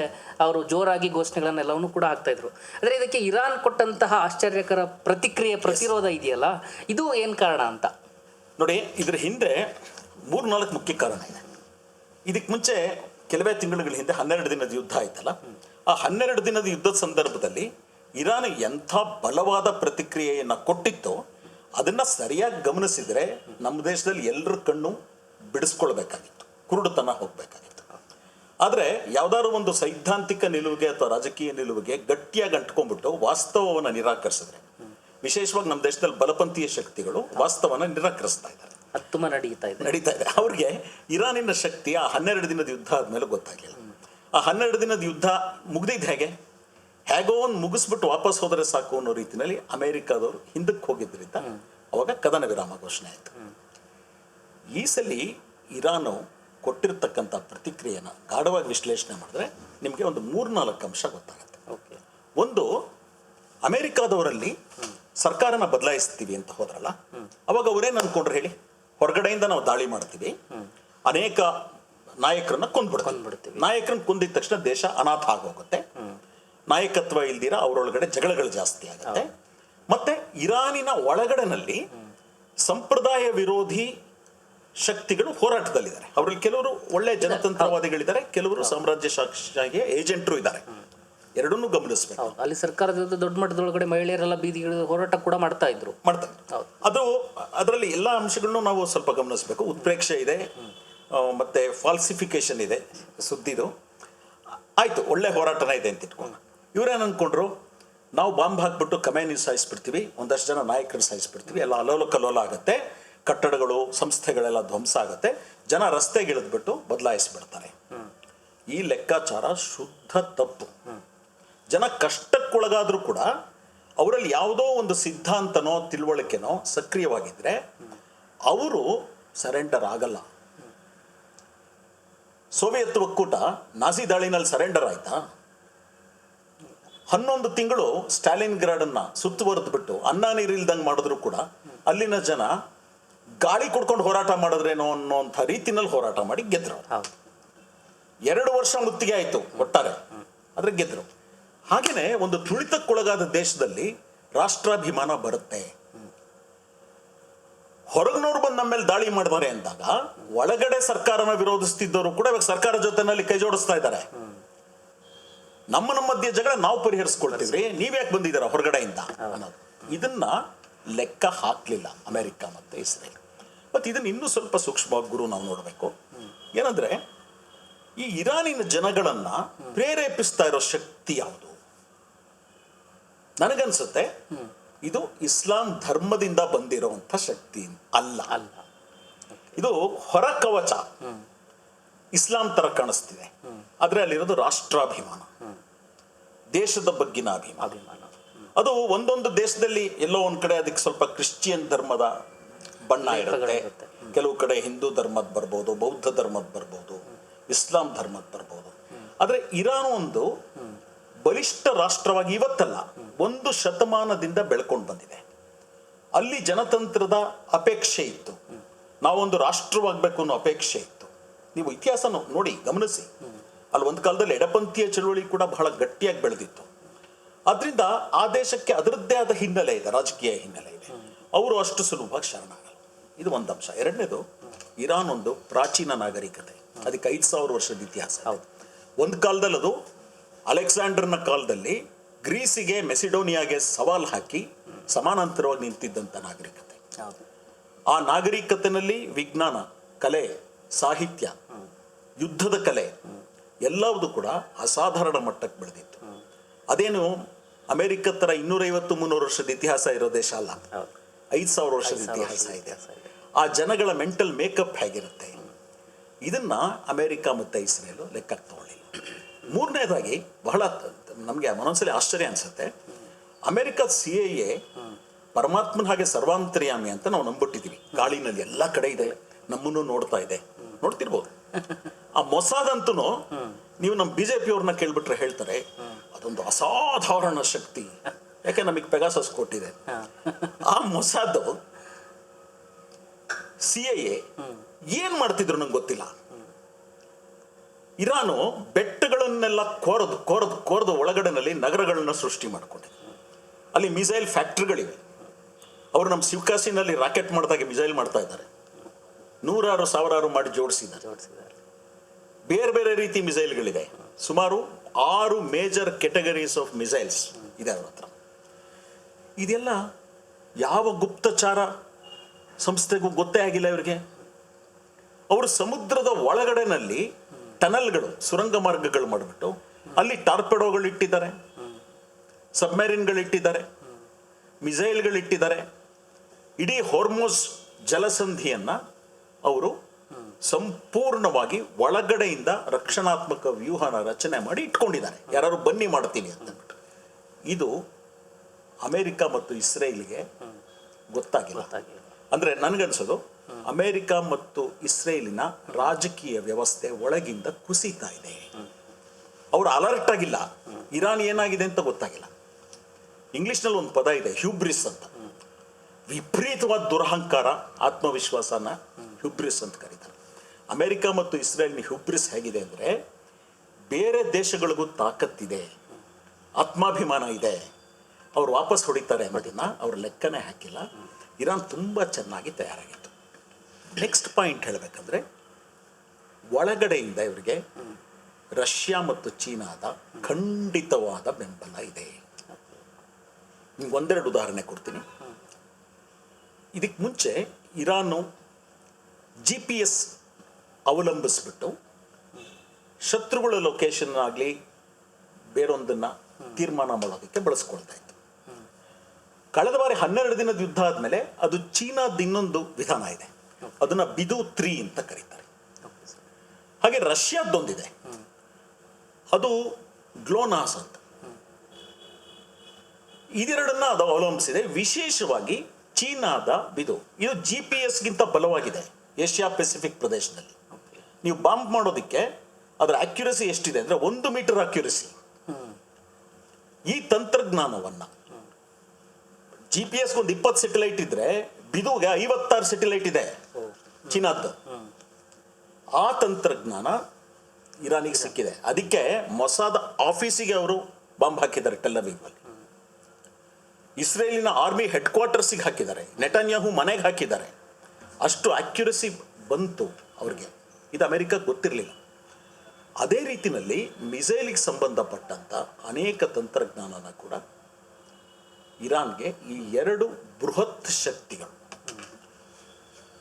ಅವರು ಜೋರಾಗಿ ಘೋಷಣೆಗಳನ್ನೆಲ್ಲವನ್ನೂ ಕೂಡ ಹಾಕ್ತಾಯಿದ್ರು. ಆದರೆ ಇದಕ್ಕೆ ಇರಾನ್ ಕೊಟ್ಟಂತಹ ಆಶ್ಚರ್ಯಕರ ಪ್ರತಿಕ್ರಿಯೆ, ಪ್ರತಿರೋಧ ಇದೆಯಲ್ಲ, ಇದು ಏನು ಕಾರಣ ಅಂತ ನೋಡಿ. ಇದ್ರ ಹಿಂದೆ 3-4 ಮುಖ್ಯ ಕಾರಣ ಇದೆ. ಇದಕ್ಕೆ ಮುಂಚೆ ಕೆಲವೇ ತಿಂಗಳುಗಳ ಹಿಂದೆ 12 ದಿನದ ಯುದ್ಧ ಆಯ್ತಲ್ಲ, ಆ 12 ದಿನದ ಯುದ್ಧದ ಸಂದರ್ಭದಲ್ಲಿ ಇರಾನ್ ಎಂಥ ಬಲವಾದ ಪ್ರತಿಕ್ರಿಯೆಯನ್ನು ಕೊಟ್ಟಿತ್ತು, ಅದನ್ನು ಸರಿಯಾಗಿ ಗಮನಿಸಿದರೆ ನಮ್ಮ ದೇಶದಲ್ಲಿ ಎಲ್ಲರ ಕಣ್ಣು ಬಿಡಿಸ್ಕೊಳ್ಬೇಕಾಗಿತ್ತು, ಕುರುಡುತನ ಹೋಗಬೇಕಾಗಿತ್ತು. ಆದರೆ ಯಾವುದಾದ್ರು ಒಂದು ಸೈದ್ಧಾಂತಿಕ ನಿಲುವಿಗೆ ಅಥವಾ ರಾಜಕೀಯ ನಿಲುವಿಗೆ ಗಟ್ಟಿಯಾಗಿ ಅಂಟ್ಕೊಂಡ್ಬಿಟ್ಟು ವಾಸ್ತವವನ್ನು ನಿರಾಕರಿಸಿದ್ರೆ, ವಿಶೇಷವಾಗಿ ನಮ್ಮ ದೇಶದಲ್ಲಿ ಬಲಪಂಥೀಯ ಶಕ್ತಿಗಳು ವಾಸ್ತವನ ನಿರಾಕರಿಸ್ತಾ ಇದ್ದಾರೆ, ತುಂಬ ನಡೀತಾ ಇದೆ. ಅವ್ರಿಗೆ ಇರಾನಿನ ಶಕ್ತಿ ಆ 12 ದಿನದ ಯುದ್ಧ ಆದಮೇಲೆ ಗೊತ್ತಾಗಲಿಲ್ಲ. ಆ 12 ದಿನದ ಯುದ್ಧ ಮುಗ್ದಿದ್ದು ಹೇಗೋ ಒಂದು ಮುಗಿಸ್ಬಿಟ್ಟು ವಾಪಸ್ ಹೋದರೆ ಸಾಕು ಅನ್ನೋ ರೀತಿಯಲ್ಲಿ ಅಮೆರಿಕಾದವರು ಹಿಂದಕ್ಕೆ ಹೋಗಿದ್ದರಿಂದ ಅವಾಗ ಕದನ ವಿರಾಮ ಘೋಷಣೆ ಆಯಿತು. ಈ ಸಲ ಇರಾನು ಕೊಟ್ಟಿರ್ತಕ್ಕಂಥ ಪ್ರತಿಕ್ರಿಯೆನ ಗಾಢವಾಗಿ ವಿಶ್ಲೇಷಣೆ ಮಾಡಿದ್ರೆ ನಿಮಗೆ ಒಂದು 3-4 ಅಂಶ ಗೊತ್ತಾಗುತ್ತೆ. ಒಂದು, ಅಮೆರಿಕಾದವರಲ್ಲಿ ಸರ್ಕಾರನ ಬದಲಾಯಿಸ್ತೀವಿ ಅಂತ ಹೋದ್ರಲ್ಲ, ಅವಾಗ ಅವರೇನು ಅನ್ಕೊಂಡ್ರು ಹೇಳಿ, ಹೊರಗಡೆಯಿಂದ ನಾವು ದಾಳಿ ಮಾಡ್ತೀವಿ, ಅನೇಕ ನಾಯಕರನ್ನ ಕೊಂದ್ಬಿಡ್ತೀವಿ, ನಾಯಕರನ್ನ ಕೊಂದಿದ ತಕ್ಷಣ ದೇಶ ಅನಾಥ ಆಗೋಗುತ್ತೆ, ನಾಯಕತ್ವ ಇಲ್ದಿರ ಅವರೊಳಗಡೆ ಜಗಳಗಳು ಜಾಸ್ತಿ ಆಗುತ್ತೆ, ಮತ್ತೆ ಇರಾನಿನ ಒಳಗಡೆನಲ್ಲಿ ಸಂಪ್ರದಾಯ ವಿರೋಧಿ ಶಕ್ತಿಗಳು ಹೋರಾಟದಲ್ಲಿದ್ದಾರೆ. ಅವರಲ್ಲಿ ಕೆಲವರು ಒಳ್ಳೆ ಜನತಂತ್ರವಾದಿಗಳಿದ್ದಾರೆ, ಕೆಲವರು ಸಾಮ್ರಾಜ್ಯಶಾಹಿಯ ಏಜೆಂಟರು ಇದ್ದಾರೆ. ಎರಡನ್ನೂ ಗಮನಿಸಬೇಕು. ಹೌದು, ಅಲ್ಲಿ ಸರ್ಕಾರದ ದೊಡ್ಡ ಮಟ್ಟದೊಳಗಡೆ ಮಹಿಳೆಯರೆಲ್ಲ ಬೀದಿಗಿಳಿದು ಹೋರಾಟ ಕೂಡ ಮಾಡ್ತಾ ಇದ್ರು. ಹೌದು. ಅದು ಅದರಲ್ಲಿ ಎಲ್ಲ ಅಂಶಗಳನ್ನು ನಾವು ಸ್ವಲ್ಪ ಗಮನಿಸಬೇಕು. ಉತ್ಪ್ರೇಕ್ಷೆ ಇದೆ, ಮತ್ತೆ ಫಾಲ್ಸಿಫಿಕೇಶನ್ ಇದೆ ಸುದ್ದಿದು. ಆಯ್ತು, ಒಳ್ಳೆ ಹೋರಾಟನ ಇದೆ ಅಂತ ಇಟ್ಕೊಂಡು ಇವ್ರೇನು ಅಂದ್ಕೊಂಡ್ರು, ನಾವು ಬಾಂಬ್ ಹಾಕ್ಬಿಟ್ಟು ಕಮ್ಯುನಿಸ್ಟ್ ಸಾಯಿಸ್ಬಿಡ್ತೀವಿ, ಒಂದಷ್ಟು ಜನ ನಾಯಕರನ್ನು ಸಾಯಿಸ್ಬಿಡ್ತೀವಿ, ಎಲ್ಲ ಅಲೋಲ ಕಲೋಲ ಆಗುತ್ತೆ, ಕಟ್ಟಡಗಳು ಸಂಸ್ಥೆಗಳೆಲ್ಲ ಧ್ವಂಸ ಆಗುತ್ತೆ, ಜನ ರಸ್ತೆಗಿಳಿದ್ಬಿಟ್ಟು ಬದಲಾಯಿಸ್ಬಿಡ್ತಾರೆ. ಈ ಲೆಕ್ಕಾಚಾರ ಶುದ್ಧ ತಪ್ಪು. ಜನ ಕಷ್ಟಕ್ಕೊಳಗಾದ್ರೂ ಕೂಡ ಅವರಲ್ಲಿ ಯಾವುದೋ ಒಂದು ಸಿದ್ಧಾಂತನೋ ತಿಳುವಳಿಕೆನೋ ಸಕ್ರಿಯವಾಗಿದ್ರೆ ಅವರು ಸರೆಂಡರ್ ಆಗಲ್ಲ. ಸೋವಿಯತ್ ಒಕ್ಕೂಟ ನಾಜಿ ದಾಳಿನಲ್ಲಿ ಸರೆಂಡರ್ ಆಯ್ತಾ? 11 ತಿಂಗಳು ಸ್ಟಾಲಿನ್ ಗ್ರಾಡನ್ನ ಸುತ್ತುವರೆದು ಬಿಟ್ಟು ಅನ್ನ ನೀರಿಲ್ದಂಗೆ ಮಾಡಿದ್ರು ಕೂಡ ಅಲ್ಲಿನ ಜನ ಗಾಳಿ ಕೊಡ್ಕೊಂಡು ಹೋರಾಟ ಮಾಡಿದ್ರೇನೋ ಅನ್ನೋಂಥ ರೀತಿನಲ್ಲಿ ಹೋರಾಟ ಮಾಡಿ ಗೆದ್ರು. 2 ವರ್ಷ ಮುತ್ತಿಗೆ ಆಯ್ತು ಒಟ್ಟಾರೆ, ಆದ್ರೆ ಗೆದ್ರು. ಹಾಗೇನೆ ಒಂದು ತುಳಿತಕ್ಕೊಳಗಾದ ದೇಶದಲ್ಲಿ ರಾಷ್ಟ್ರಾಭಿಮಾನ ಬರುತ್ತೆ. ಹೊರಗಿನವ್ರು ಬಂದು ನಮ್ಮ ಮೇಲೆ ದಾಳಿ ಮಾಡಿದ್ದಾರೆ ಅಂದಾಗ ಒಳಗಡೆ ಸರ್ಕಾರನ ವಿರೋಧಿಸ್ತಿದ್ದವರು ಕೂಡ ಇವಾಗ ಸರ್ಕಾರ ಜೊತೆನಲ್ಲಿ ಕೈ ಜೋಡಿಸ್ತಾ ಇದ್ದಾರೆ. ನಮ್ಮ ಮಧ್ಯೆ ಜಗಳ ನಾವು ಪರಿಹರಿಸ್ಕೊಳ್ತಿದ್ರಿ, ನೀವ್ಯಾಕೆ ಬಂದಿದ್ದೀರಾ ಹೊರಗಡೆಯಿಂದ ಅನ್ನೋದು. ಇದನ್ನ ಲೆಕ್ಕ ಹಾಕ್ಲಿಲ್ಲ ಅಮೆರಿಕ ಮತ್ತೆ ಇಸ್ರೇಲ್. ಮತ್ತೆ ಇದನ್ನ ಇನ್ನೂ ಸ್ವಲ್ಪ ಸೂಕ್ಷ್ಮವಾಗಿ ಗುರು ನಾವು ನೋಡಬೇಕು. ಏನಂದ್ರೆ ಈ ಇರಾನಿನ ಜನಗಳನ್ನ ಪ್ರೇರೇಪಿಸ್ತಾ ಇರೋ ಶಕ್ತಿ ಯಾವುದು? ನನಗನ್ಸುತ್ತೆ ಇದು ಇಸ್ಲಾಂ ಧರ್ಮದಿಂದ ಬಂದಿರುವಂತ ಶಕ್ತಿ ಅಲ್ಲ. ಇದು ಹೊರ ಕವಚ ಇಸ್ಲಾಂ ತರ ಕಾಣಿಸ್ತಿದೆ, ಆದ್ರೆ ಅಲ್ಲಿರೋದು ರಾಷ್ಟ್ರಾಭಿಮಾನ, ದೇಶದ ಬಗ್ಗಿನ ಅಭಿಮಾನ. ಅದು ಒಂದೊಂದು ದೇಶದಲ್ಲಿ ಎಲ್ಲೋ ಒಂದ್ ಕಡೆ ಅದಕ್ಕೆ ಸ್ವಲ್ಪ ಕ್ರಿಶ್ಚಿಯನ್ ಧರ್ಮದ ಬಣ್ಣ ಇರುತ್ತೆ, ಕೆಲವು ಕಡೆ ಹಿಂದೂ ಧರ್ಮದ ಬರ್ಬೋದು, ಬೌದ್ಧ ಧರ್ಮದ ಬರ್ಬೋದು, ಇಸ್ಲಾಂ ಧರ್ಮದ ಬರ್ಬೋದು. ಆದ್ರೆ ಇರಾನ್ ಒಂದು ಬಲಿಷ್ಠ ರಾಷ್ಟ್ರವಾಗಿ ಇವತ್ತಲ್ಲ, 1 ಶತಮಾನದಿಂದ ಬೆಳ್ಕೊಂಡು ಬಂದಿದೆ. ಅಲ್ಲಿ ಜನತಂತ್ರದ ಅಪೇಕ್ಷೆ ಇತ್ತು, ನಾವೊಂದು ರಾಷ್ಟ್ರವಾಗಬೇಕು ಅನ್ನೋ ಅಪೇಕ್ಷೆ ಇತ್ತು. ನೀವು ಇತಿಹಾಸ ನೋಡಿ ಗಮನಿಸಿ, ಅಲ್ಲಿ ಒಂದು ಕಾಲದಲ್ಲಿ ಎಡಪಂಥೀಯ ಚಳುವಳಿ ಕೂಡ ಬಹಳ ಗಟ್ಟಿಯಾಗಿ ಬೆಳೆದಿತ್ತು. ಆದ್ರಿಂದ ಆ ದೇಶಕ್ಕೆ ಅದರದ್ದೇ ಆದ ಹಿನ್ನೆಲೆ ಇದೆ, ರಾಜಕೀಯ ಹಿನ್ನೆಲೆ ಇದೆ. ಅವರು ಅಷ್ಟು ಸುಲಭವಾಗಿ ಶರಣಾಗಲ್ಲ. ಇದು ಒಂದು ಅಂಶ. ಎರಡನೇದು, ಇರಾನ್ ಒಂದು ಪ್ರಾಚೀನ ನಾಗರಿಕತೆ, ಅದಕ್ಕೆ 5000 ವರ್ಷದ ಇತಿಹಾಸ. ಒಂದು ಕಾಲದಲ್ಲಿ ಅದು ಅಲೆಕ್ಸಾಂಡರ್ನ ಕಾಲದಲ್ಲಿ ಗ್ರೀಸಿಗೆ ಮೆಸಿಡೋನಿಯಾಗೆ ಸವಾಲು ಹಾಕಿ ಸಮಾನಾಂತರವಾಗಿ ನಿಂತಿದ್ದಂಥ ನಾಗರಿಕತೆ. ಆ ನಾಗರಿಕತೆಯಲ್ಲಿ ವಿಜ್ಞಾನ, ಕಲೆ, ಸಾಹಿತ್ಯ, ಯುದ್ಧದ ಕಲೆ ಎಲ್ಲವೂ ಕೂಡ ಅಸಾಧಾರಣ ಮಟ್ಟಕ್ಕೆ ಬೆಳೆದಿತ್ತು. ಅದೇನು ಅಮೆರಿಕ ತರ 250-300 ವರ್ಷದ ಇತಿಹಾಸ ಇರೋ ದೇಶ ಅಲ್ಲ, 5000 ವರ್ಷದ ಇತಿಹಾಸ ಇದೆ. ಆ ಜನಗಳ ಮೆಂಟಲ್ ಮೇಕಪ್ ಹೇಗಿರುತ್ತೆ, ಇದನ್ನ ಅಮೆರಿಕ ಮತ್ತೆ ಇಸ್ರೇಲ್ ಲೆಕ್ಕಕ್ಕೆ ತಗೊಳ್ಳಿಲ್ಲ. ಮೂರನೇದಾಗಿ ಬಹಳ ನಮಗೆ ಒಂದೊಂದ್ಸಲಿ ಆಶ್ಚರ್ಯ ಅನ್ಸುತ್ತೆ, ಅಮೆರಿಕದ CIA ಪರಮಾತ್ಮನ ಹಾಗೆ ಸರ್ವಾಂತರ್ಯಾಮಿ ಅಂತ ನಾವು ನಂಬಿಟ್ಟಿದ್ದೀವಿ. ಗಾಳಿನಲ್ಲಿ ಎಲ್ಲ ಕಡೆ ಇದೆ, ನಮ್ಮನ್ನು ನೋಡ್ತಾ ಇದೆ, ನೋಡ್ತಿರ್ಬೋದು. ಆ ಮೊಸಾದ್ ಅಂತೂ ನೀವು ನಮ್ಮ BJP ಅವ್ರನ್ನ ಕೇಳ್ಬಿಟ್ರೆ ಹೇಳ್ತಾರೆ ಅದೊಂದು ಅಸಾಧಾರಣ ಶಕ್ತಿ, ಯಾಕೆ ನಮಗೆ ಪೆಗಾಸಸ್ ಕೊಟ್ಟಿದೆ. ಆ ಮೊಸಾದ್ CIA ಏನ್ ಮಾಡ್ತಿದ್ರು ನಂಗೆ ಗೊತ್ತಿಲ್ಲ. ಇರಾನು ಬೆಟ್ಟಗಳನ್ನೆಲ್ಲ ಕೋರದು ಒಳಗಡೆನಲ್ಲಿ ನಗರಗಳನ್ನ ಸೃಷ್ಟಿ ಮಾಡಿಕೊಂಡಿದೆ. ಅಲ್ಲಿ ಮಿಸೈಲ್ ಫ್ಯಾಕ್ಟ್ರಿಗಳಿವೆ. ಅವರು ನಮ್ಮ ಶಿವಕಾಶಿನಲ್ಲಿ ರಾಕೆಟ್ ಮಾಡಿದಾಗೆ ಮಿಸೈಲ್ ಮಾಡ್ತಾ ಇದ್ದಾರೆ, 100,000 ಮಾಡಿ ಜೋಡಿಸಿದ್ದಾರೆ. ಬೇರೆ ಬೇರೆ ರೀತಿ ಮಿಸೈಲ್ಗಳಿದೆ. ಸುಮಾರು 6 ಮೇಜರ್ ಕೆಟಗರೀಸ್ ಆಫ್ ಮಿಸೈಲ್ಸ್ ಇದೆ ಅವ್ರ ಹತ್ರ. ಇದೆಲ್ಲ ಯಾವ ಗುಪ್ತಚಾರ ಸಂಸ್ಥೆಗೂ ಗೊತ್ತೇ ಆಗಿಲ್ಲ ಇವರಿಗೆ. ಅವರು ಸಮುದ್ರದ ಒಳಗಡೆನಲ್ಲಿ ಟನಲ್ಗಳು, ಸುರಂಗ ಮಾರ್ಗಗಳು ಮಾಡಿಬಿಟ್ಟು ಅಲ್ಲಿ ಟಾರ್ಪೆಡೋಗಳು ಇಟ್ಟಿದ್ದಾರೆ, ಸಬ್ಮೆರಿನ್ಗಳಿಟ್ಟಿದ್ದಾರೆ, ಮಿಸೈಲ್ಗಳಿಟ್ಟಿದ್ದಾರೆ. ಇಡೀ ಹೊರ್ಮೋಸ್ ಜಲಸಂಧಿಯನ್ನ ಅವರು ಸಂಪೂರ್ಣವಾಗಿ ಒಳಗಡೆಯಿಂದ ರಕ್ಷಣಾತ್ಮಕ ವ್ಯೂಹನ ರಚನೆ ಮಾಡಿ ಇಟ್ಕೊಂಡಿದ್ದಾರೆ, ಯಾರು ಬನ್ನಿ ಮಾಡ್ತೀನಿ ಅಂತ. ಇದು ಅಮೆರಿಕ ಮತ್ತು ಇಸ್ರೇಲ್ಗೆ ಗೊತ್ತಾಗಿಲ್ಲ. ಅಂದ್ರೆ ನನ್ಗನ್ಸೋದು ಅಮೆರಿಕ ಮತ್ತು ಇಸ್ರೇಲಿನ ರಾಜಕೀಯ ವ್ಯವಸ್ಥೆ ಒಳಗಿಂದ ಕುಸಿತಾ ಇದೆ. ಅವರು ಅಲರ್ಟ್ ಆಗಿಲ್ಲ, ಇರಾನ್ ಏನಾಗಿದೆ ಅಂತ ಗೊತ್ತಾಗಿಲ್ಲ. ಇಂಗ್ಲಿಷ್ನಲ್ಲಿ ಒಂದು ಪದ ಇದೆ, ಹ್ಯೂಬ್ರಿಸ್ ಅಂತ. ವಿಪರೀತವಾದ ದುರಹಂಕಾರ, ಆತ್ಮವಿಶ್ವಾಸನ ಹ್ಯೂಬ್ರಿಸ್ ಅಂತ ಕರೀತಾರೆ. ಅಮೆರಿಕ ಮತ್ತು ಇಸ್ರೇಲ್ನ ಹ್ಯೂಬ್ರಿಸ್ ಹೇಗಿದೆ ಅಂದರೆ, ಬೇರೆ ದೇಶಗಳಿಗೂ ತಾಕತ್ತಿದೆ, ಆತ್ಮಾಭಿಮಾನ ಇದೆ, ಅವ್ರು ವಾಪಸ್ ಹೊಡಿತಾರೆ ಅನ್ನೋದನ್ನ ಅವ್ರ ಲೆಕ್ಕನೇ ಹಾಕಿಲ್ಲ. ಇರಾನ್ ತುಂಬ ಚೆನ್ನಾಗಿ ತಯಾರಾಗಿತ್ತು. ನೆಕ್ಸ್ಟ್ ಪಾಯಿಂಟ್ ಹೇಳಬೇಕಂದ್ರೆ ಒಳಗಡೆಯಿಂದ ಇವರಿಗೆ ರಷ್ಯಾ ಮತ್ತು ಚೀನಾದ ಖಂಡಿತವಾದ ಬೆಂಬಲ ಇದೆ. ನಿಮ್ಗೆ ಒಂದೆರಡು ಉದಾಹರಣೆ ಕೊಡ್ತೀನಿ. ಇದಕ್ಕೆ ಮುಂಚೆ ಇರಾನು GPS ಅವಲಂಬಿಸ್ಬಿಟ್ಟು ಶತ್ರುಗಳ ಲೊಕೇಶನ್ ಆಗಲಿ ಬೇರೊಂದನ್ನು ತೀರ್ಮಾನ ಮಾಡೋದಕ್ಕೆ ಬಳಸ್ಕೊಳ್ತಾ ಇತ್ತು. ಕಳೆದ ಬಾರಿ 12 ದಿನದ ಯುದ್ಧ ಆದಮೇಲೆ ಅದು ಚೀನಾದ ಇನ್ನೊಂದು ವಿಧಾನ ಇದೆ, ಅದನ್ನು ಬಿದು 3 ಅಂತ ಕರೀತಾರೆ. ಹಾಗೆ ರಷ್ಯಾದ್ದೊಂದಿದೆ, ಅದು ಗ್ಲೋನಾಸ್ ಅಂತ. ಇದೆರಡನ್ನ ಅದು ಅವಲಂಬಿಸಿದೆ. ವಿಶೇಷವಾಗಿ ಚೀನಾದ ಬಿದು ಇದು GPS-ಗಿಂತ ಬಲವಾಗಿದೆ ಏಷ್ಯಾ ಪೆಸಿಫಿಕ್ ಪ್ರದೇಶದಲ್ಲಿ. ನೀವು ಬಾಂಬ್ ಮಾಡೋದಕ್ಕೆ ಅದರ ಅಕ್ಯುರಸಿ ಎಷ್ಟಿದೆ ಅಂದರೆ 1 ಮೀಟರ್ ಅಕ್ಯುರಸಿ. ಈ ತಂತ್ರಜ್ಞಾನವನ್ನು GPS-ಗೆ ಒಂದು 20 ಸ್ಯಾಟಲೈಟ್ ಇದ್ರೆ ಬಿದುಗೆ 56 ಸ್ಯಾಟಲೈಟ್ ಇದೆ ಚೀನಾದ್ದು. ಆ ತಂತ್ರಜ್ಞಾನ ಇರಾನಿಗೆ ಸಿಕ್ಕಿದೆ. ಅದಕ್ಕೆ ಮೊಸಾದ್ ಆಫೀಸಿಗೆ ಅವರು ಬಾಂಬ್ ಹಾಕಿದ್ದಾರೆ ಟೆಲ್ ಅವೀವ್ನಲ್ಲಿ. ಇಸ್ರೇಲಿನ ಆರ್ಮಿ ಹೆಡ್ ಕ್ವಾರ್ಟರ್ಸಿಗೆ ಹಾಕಿದ್ದಾರೆ, ನೆಟನ್ಯಾಹು ಮನೆಗೆ ಹಾಕಿದ್ದಾರೆ. ಅಷ್ಟು ಅಕ್ಯುರಸಿ ಬಂತು ಅವ್ರಿಗೆ. ಇದು ಅಮೆರಿಕಕ್ಕೆ ಗೊತ್ತಿರಲಿಲ್ಲ. ಅದೇ ರೀತಿಯಲ್ಲಿ ಮಿಸೈಲಿಗೆ ಸಂಬಂಧಪಟ್ಟಂಥ ಅನೇಕ ತಂತ್ರಜ್ಞಾನನ ಕೂಡ ಇರಾನ್ಗೆ ಈ ಎರಡು ಬೃಹತ್ ಶಕ್ತಿಗಳು,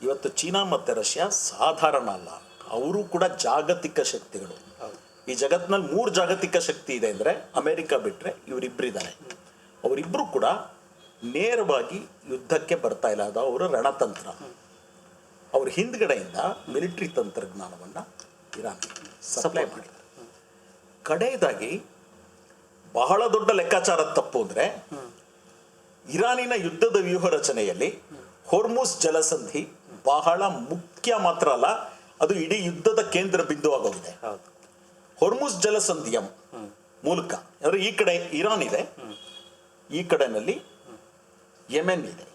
ಇವತ್ತು ಚೀನಾ ಮತ್ತು ರಷ್ಯಾ ಸಾಧಾರಣ ಅಲ್ಲ, ಅವರು ಕೂಡ ಜಾಗತಿಕ ಶಕ್ತಿಗಳು. ಈ ಜಗತ್ತಿನಲ್ಲಿ 3 ಜಾಗತಿಕ ಶಕ್ತಿ ಇದೆ ಅಂದರೆ ಅಮೆರಿಕ ಬಿಟ್ಟರೆ ಇವರಿಬ್ಬರಿದ್ದಾರೆ. ಅವರಿಬ್ಬರು ಕೂಡ ನೇರವಾಗಿ ಯುದ್ಧಕ್ಕೆ ಬರ್ತಾ ಇಲ್ಲ, ಅದು ಅವರ ರಣತಂತ್ರ. ಅವ್ರ ಹಿಂದ್ಗಡೆಯಿಂದ ಮಿಲಿಟರಿ ತಂತ್ರಜ್ಞಾನವನ್ನು ಇರಾನ್ ಸಪ್ಲೈ ಮಾಡಿದ್ದಾರೆ. ಕಡೆಯದಾಗಿ ಬಹಳ ದೊಡ್ಡ ಲೆಕ್ಕಾಚಾರದ ತಪ್ಪು ಅಂದರೆ ಇರಾನಿನ ಯುದ್ಧದ ವ್ಯೂಹ ರಚನೆಯಲ್ಲಿ ಹೊರ್ಮುಸ್ ಜಲಸಂಧಿ ಬಹಳ ಮುಖ್ಯ ಮಾತ್ರ ಅಲ್ಲ, ಅದು ಇಡೀ ಯುದ್ಧದ ಕೇಂದ್ರ ಬಿಂದು ಆಗೋಗಿದೆ. ಹೊರ್ಮುಸ್ ಜಲಸಂಧಿಯ ಮೂಲಕ ಅಂದರೆ ಈ ಕಡೆ ಇರಾನ್ ಇದೆ, ಈ ಕಡೆನಲ್ಲಿ ಯೆಮೆನ್ ಇದೆ,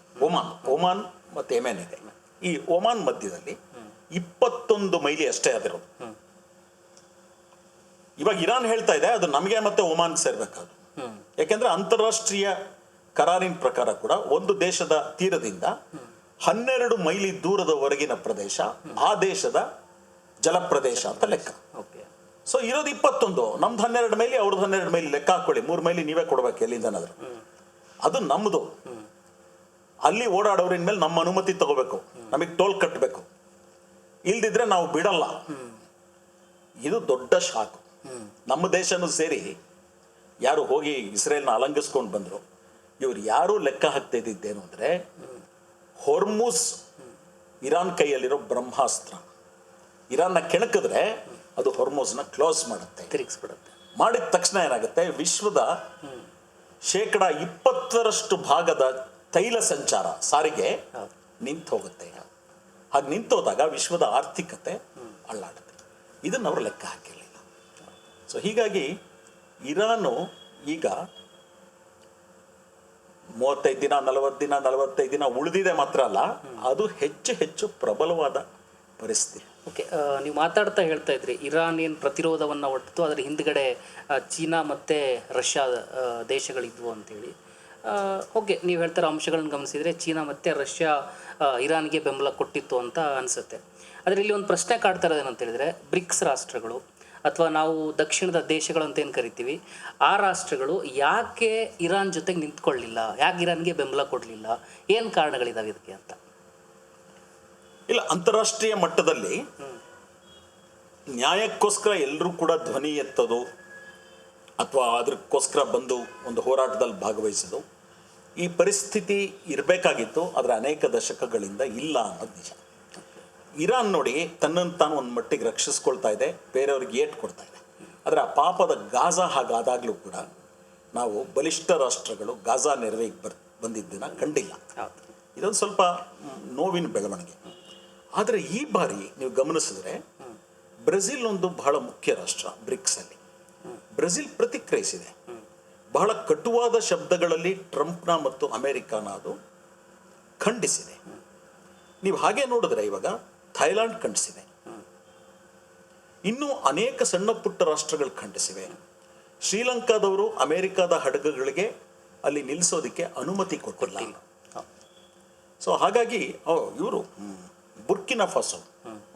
ಒಮಾನ್ ಮತ್ತು ಯೆಮೆನ್ ಇದೆ. ಈ ಒಮಾನ್ ಮಧ್ಯದಲ್ಲಿ 21 ಮೈಲಿ ಅಷ್ಟೇ ಅದಿರೋದು. ಇವಾಗ ಇರಾನ್ ಹೇಳ್ತಾ ಇದೆ ಅದು ನಮಗೆ ಮತ್ತೆ ಒಮಾನ್ಗೆ ಸೇರ್ಬೇಕಾದ್ರು. ಯಾಕೆಂದ್ರೆ ಅಂತಾರಾಷ್ಟ್ರೀಯ ಕರಾರಿನ ಪ್ರಕಾರ ಕೂಡ ಒಂದು ದೇಶದ ತೀರದಿಂದ 12 ಮೈಲಿ ದೂರದವರೆಗಿನ ಪ್ರದೇಶ ಆ ದೇಶದ ಜಲಪ್ರದೇಶ ಅಂತ ಲೆಕ್ಕ. ಸೊ ಇರೋದು 21, ನಮ್ದು 12 ಮೈಲಿ, ಅವ್ರದ್ದು 12 ಮೈಲಿ ಲೆಕ್ಕ ಹಾಕೊಳ್ಳಿ. 3 ಮೈಲಿ ನೀವೇ ಕೊಡ್ಬೇಕು ಎಲ್ಲಿಂದನಾದ್ರು. ಅದು ನಮ್ಮದು. ಅಲ್ಲಿ ಓಡಾಡೋರಿನ ಮೇಲೆ ನಮ್ಮ ಅನುಮತಿ ತಗೋಬೇಕು, ನಮಗೆ ಟೋಲ್ ಕಟ್ಟಬೇಕು, ಇಲ್ದಿದ್ರೆ ನಾವು ಬಿಡಲ್ಲ. ಇದು ದೊಡ್ಡ ಶಾಕ್. ನಮ್ಮ ದೇಶನೂ ಸೇರಿ ಯಾರು ಹೋಗಿ ಇಸ್ರೇಲ್ನ ಅಲಂಗಿಸ್ಕೊಂಡು ಬಂದರು, ಇವ್ರು ಯಾರೂ ಲೆಕ್ಕ ಹಾಕ್ತಾ ಇದ್ದಿದ್ದೇನು ಅಂದರೆ ಹೊರ್ಮುಸ್ ಇರಾನ್ ಕೈಯಲ್ಲಿರೋ ಬ್ರಹ್ಮಾಸ್ತ್ರ. ಇರಾನ್ನ ಕೆಣಕಿದ್ರೆ ಅದು ಹೊರ್ಮುಸ್ನ ಕ್ಲೋಸ್ ಮಾಡುತ್ತೆ, ತಿರುಗಿಸ್ಬಿಡುತ್ತೆ. ಮಾಡಿದ ತಕ್ಷಣ ಏನಾಗುತ್ತೆ, ವಿಶ್ವದ 20% ಭಾಗದ ತೈಲ ಸಂಚಾರ ಸಾರಿಗೆ ನಿಂತು ಹೋಗುತ್ತೆ. ಹಾಗೆ ನಿಂತೋದಾಗ ವಿಶ್ವದ ಆರ್ಥಿಕತೆ ಅಳ್ಳಾಡುತ್ತೆ. ಇದನ್ನು ಅವರು ಲೆಕ್ಕ ಹಾಕಿರಲಿಲ್ಲ. ಸೊ ಹೀಗಾಗಿ ಇರಾನು ಈಗ 35 ದಿನ 40 ದಿನ 45 ದಿನ ಉಳಿದಿದೆ ಮಾತ್ರ ಅಲ್ಲ, ಅದು ಹೆಚ್ಚು ಹೆಚ್ಚು ಪ್ರಬಲವಾದ ಪರಿಸ್ಥಿತಿ. ಓಕೆ, ನೀವು ಮಾತಾಡ್ತಾ ಹೇಳ್ತಾ ಇದ್ರಿ ಇರಾನ್ ಏನು ಪ್ರತಿರೋಧವನ್ನು ಒಟ್ಟು ಅದರ ಹಿಂದ್ಗಡೆ ಚೀನಾ ಮತ್ತು ರಷ್ಯಾ ದೇಶಗಳಿದ್ವು ಅಂತೇಳಿ. ಓಕೆ, ನೀವು ಹೇಳ್ತಾರೋ ಅಂಶಗಳನ್ನು ಗಮನಿಸಿದರೆ ಚೀನಾ ಮತ್ತು ರಷ್ಯಾ ಇರಾನ್ಗೆ ಬೆಂಬಲ ಕೊಟ್ಟಿತ್ತು ಅಂತ ಅನಿಸುತ್ತೆ. ಆದರೆ ಇಲ್ಲಿ ಒಂದು ಪ್ರಶ್ನೆ ಕಾಡ್ತಾ ಇರೋದೇನಂತ ಹೇಳಿದರೆ, ಬ್ರಿಕ್ಸ್ ರಾಷ್ಟ್ರಗಳು ಅಥವಾ ನಾವು ದಕ್ಷಿಣದ ದೇಶಗಳು ಅಂತ ಏನು ಕರಿತೀವಿ, ಆ ರಾಷ್ಟ್ರಗಳು ಯಾಕೆ ಇರಾನ್ ಜೊತೆಗೆ ನಿಂತ್ಕೊಳ್ಳಿಲ್ಲ, ಯಾಕೆ ಇರಾನ್ಗೆ ಬೆಂಬಲ ಕೊಡಲಿಲ್ಲ, ಏನು ಕಾರಣಗಳಿದಾವೆ ಇದಕ್ಕೆ ಅಂತ? ಇಲ್ಲ, ಅಂತಾರಾಷ್ಟ್ರೀಯ ಮಟ್ಟದಲ್ಲಿ ನ್ಯಾಯಕ್ಕೋಸ್ಕರ ಎಲ್ಲರೂ ಕೂಡ ಧ್ವನಿ ಎತ್ತೋದು ಅಥವಾ ಅದಕ್ಕೋಸ್ಕರ ಬಂದು ಒಂದು ಹೋರಾಟದಲ್ಲಿ ಭಾಗವಹಿಸೋದು, ಈ ಪರಿಸ್ಥಿತಿ ಇರಬೇಕಾಗಿತ್ತು. ಆದರೆ ಅನೇಕ ದಶಕಗಳಿಂದ ಇಲ್ಲ ಅನ್ನೋದು ನಿಜ. ಇರಾನ್ ನೋಡಿ ತನ್ನನ್ನು ತಾನು ಒಂದು ಮಟ್ಟಿಗೆ ರಕ್ಷಿಸ್ಕೊಳ್ತಾ ಇದೆ, ಬೇರೆಯವ್ರಿಗೆ ಏಟ್ ಕೊಡ್ತಾ ಇದೆ. ಆದರೆ ಆ ಪಾಪದ ಗಾಜಾ ಹಾಗಾದಾಗಲೂ ಕೂಡ ನಾವು ಬಲಿಷ್ಠ ರಾಷ್ಟ್ರಗಳು ಗಾಜಾ ನೆರವಿಗೆ ಬಂದಿದ್ದನ್ನು ಕಂಡಿಲ್ಲ. ಇದೊಂದು ಸ್ವಲ್ಪ ನೋವಿನ ಬೆಳವಣಿಗೆ. ಆದರೆ ಈ ಬಾರಿ ನೀವು ಗಮನಿಸಿದ್ರೆ ಬ್ರೆಜಿಲ್ ಒಂದು ಬಹಳ ಮುಖ್ಯ ರಾಷ್ಟ್ರ ಬ್ರಿಕ್ಸಲ್ಲಿ. ಬ್ರೆಜಿಲ್ ಪ್ರತಿಕ್ರಿಯಿಸಿದೆ ಬಹಳ ಕಟುವಾದ ಶಬ್ದಗಳಲ್ಲಿ ಟ್ರಂಪ್ನ ಮತ್ತು ಅಮೆರಿಕಾನ ಅದು ಖಂಡಿಸಿದೆ. ನೀವು ಹಾಗೆ ನೋಡಿದ್ರೆ ಇವಾಗ ಥೈಲ್ಯಾಂಡ್ ಖಂಡಿಸಿದೆ, ಇನ್ನೂ ಅನೇಕ ಸಣ್ಣ ಪುಟ್ಟ ರಾಷ್ಟ್ರಗಳು ಖಂಡಿಸಿವೆ. ಶ್ರೀಲಂಕಾದವರು ಅಮೆರಿಕಾದ ಹಡಗುಗಳಿಗೆ ಅಲ್ಲಿ ನಿಲ್ಲಿಸೋದಕ್ಕೆ ಅನುಮತಿ ಕೊಟ್ಟಿಲ್ಲ. ಸೊ ಹಾಗಾಗಿ ಇವರು ಬುರ್ಕಿನಾ ಫಾಸೋ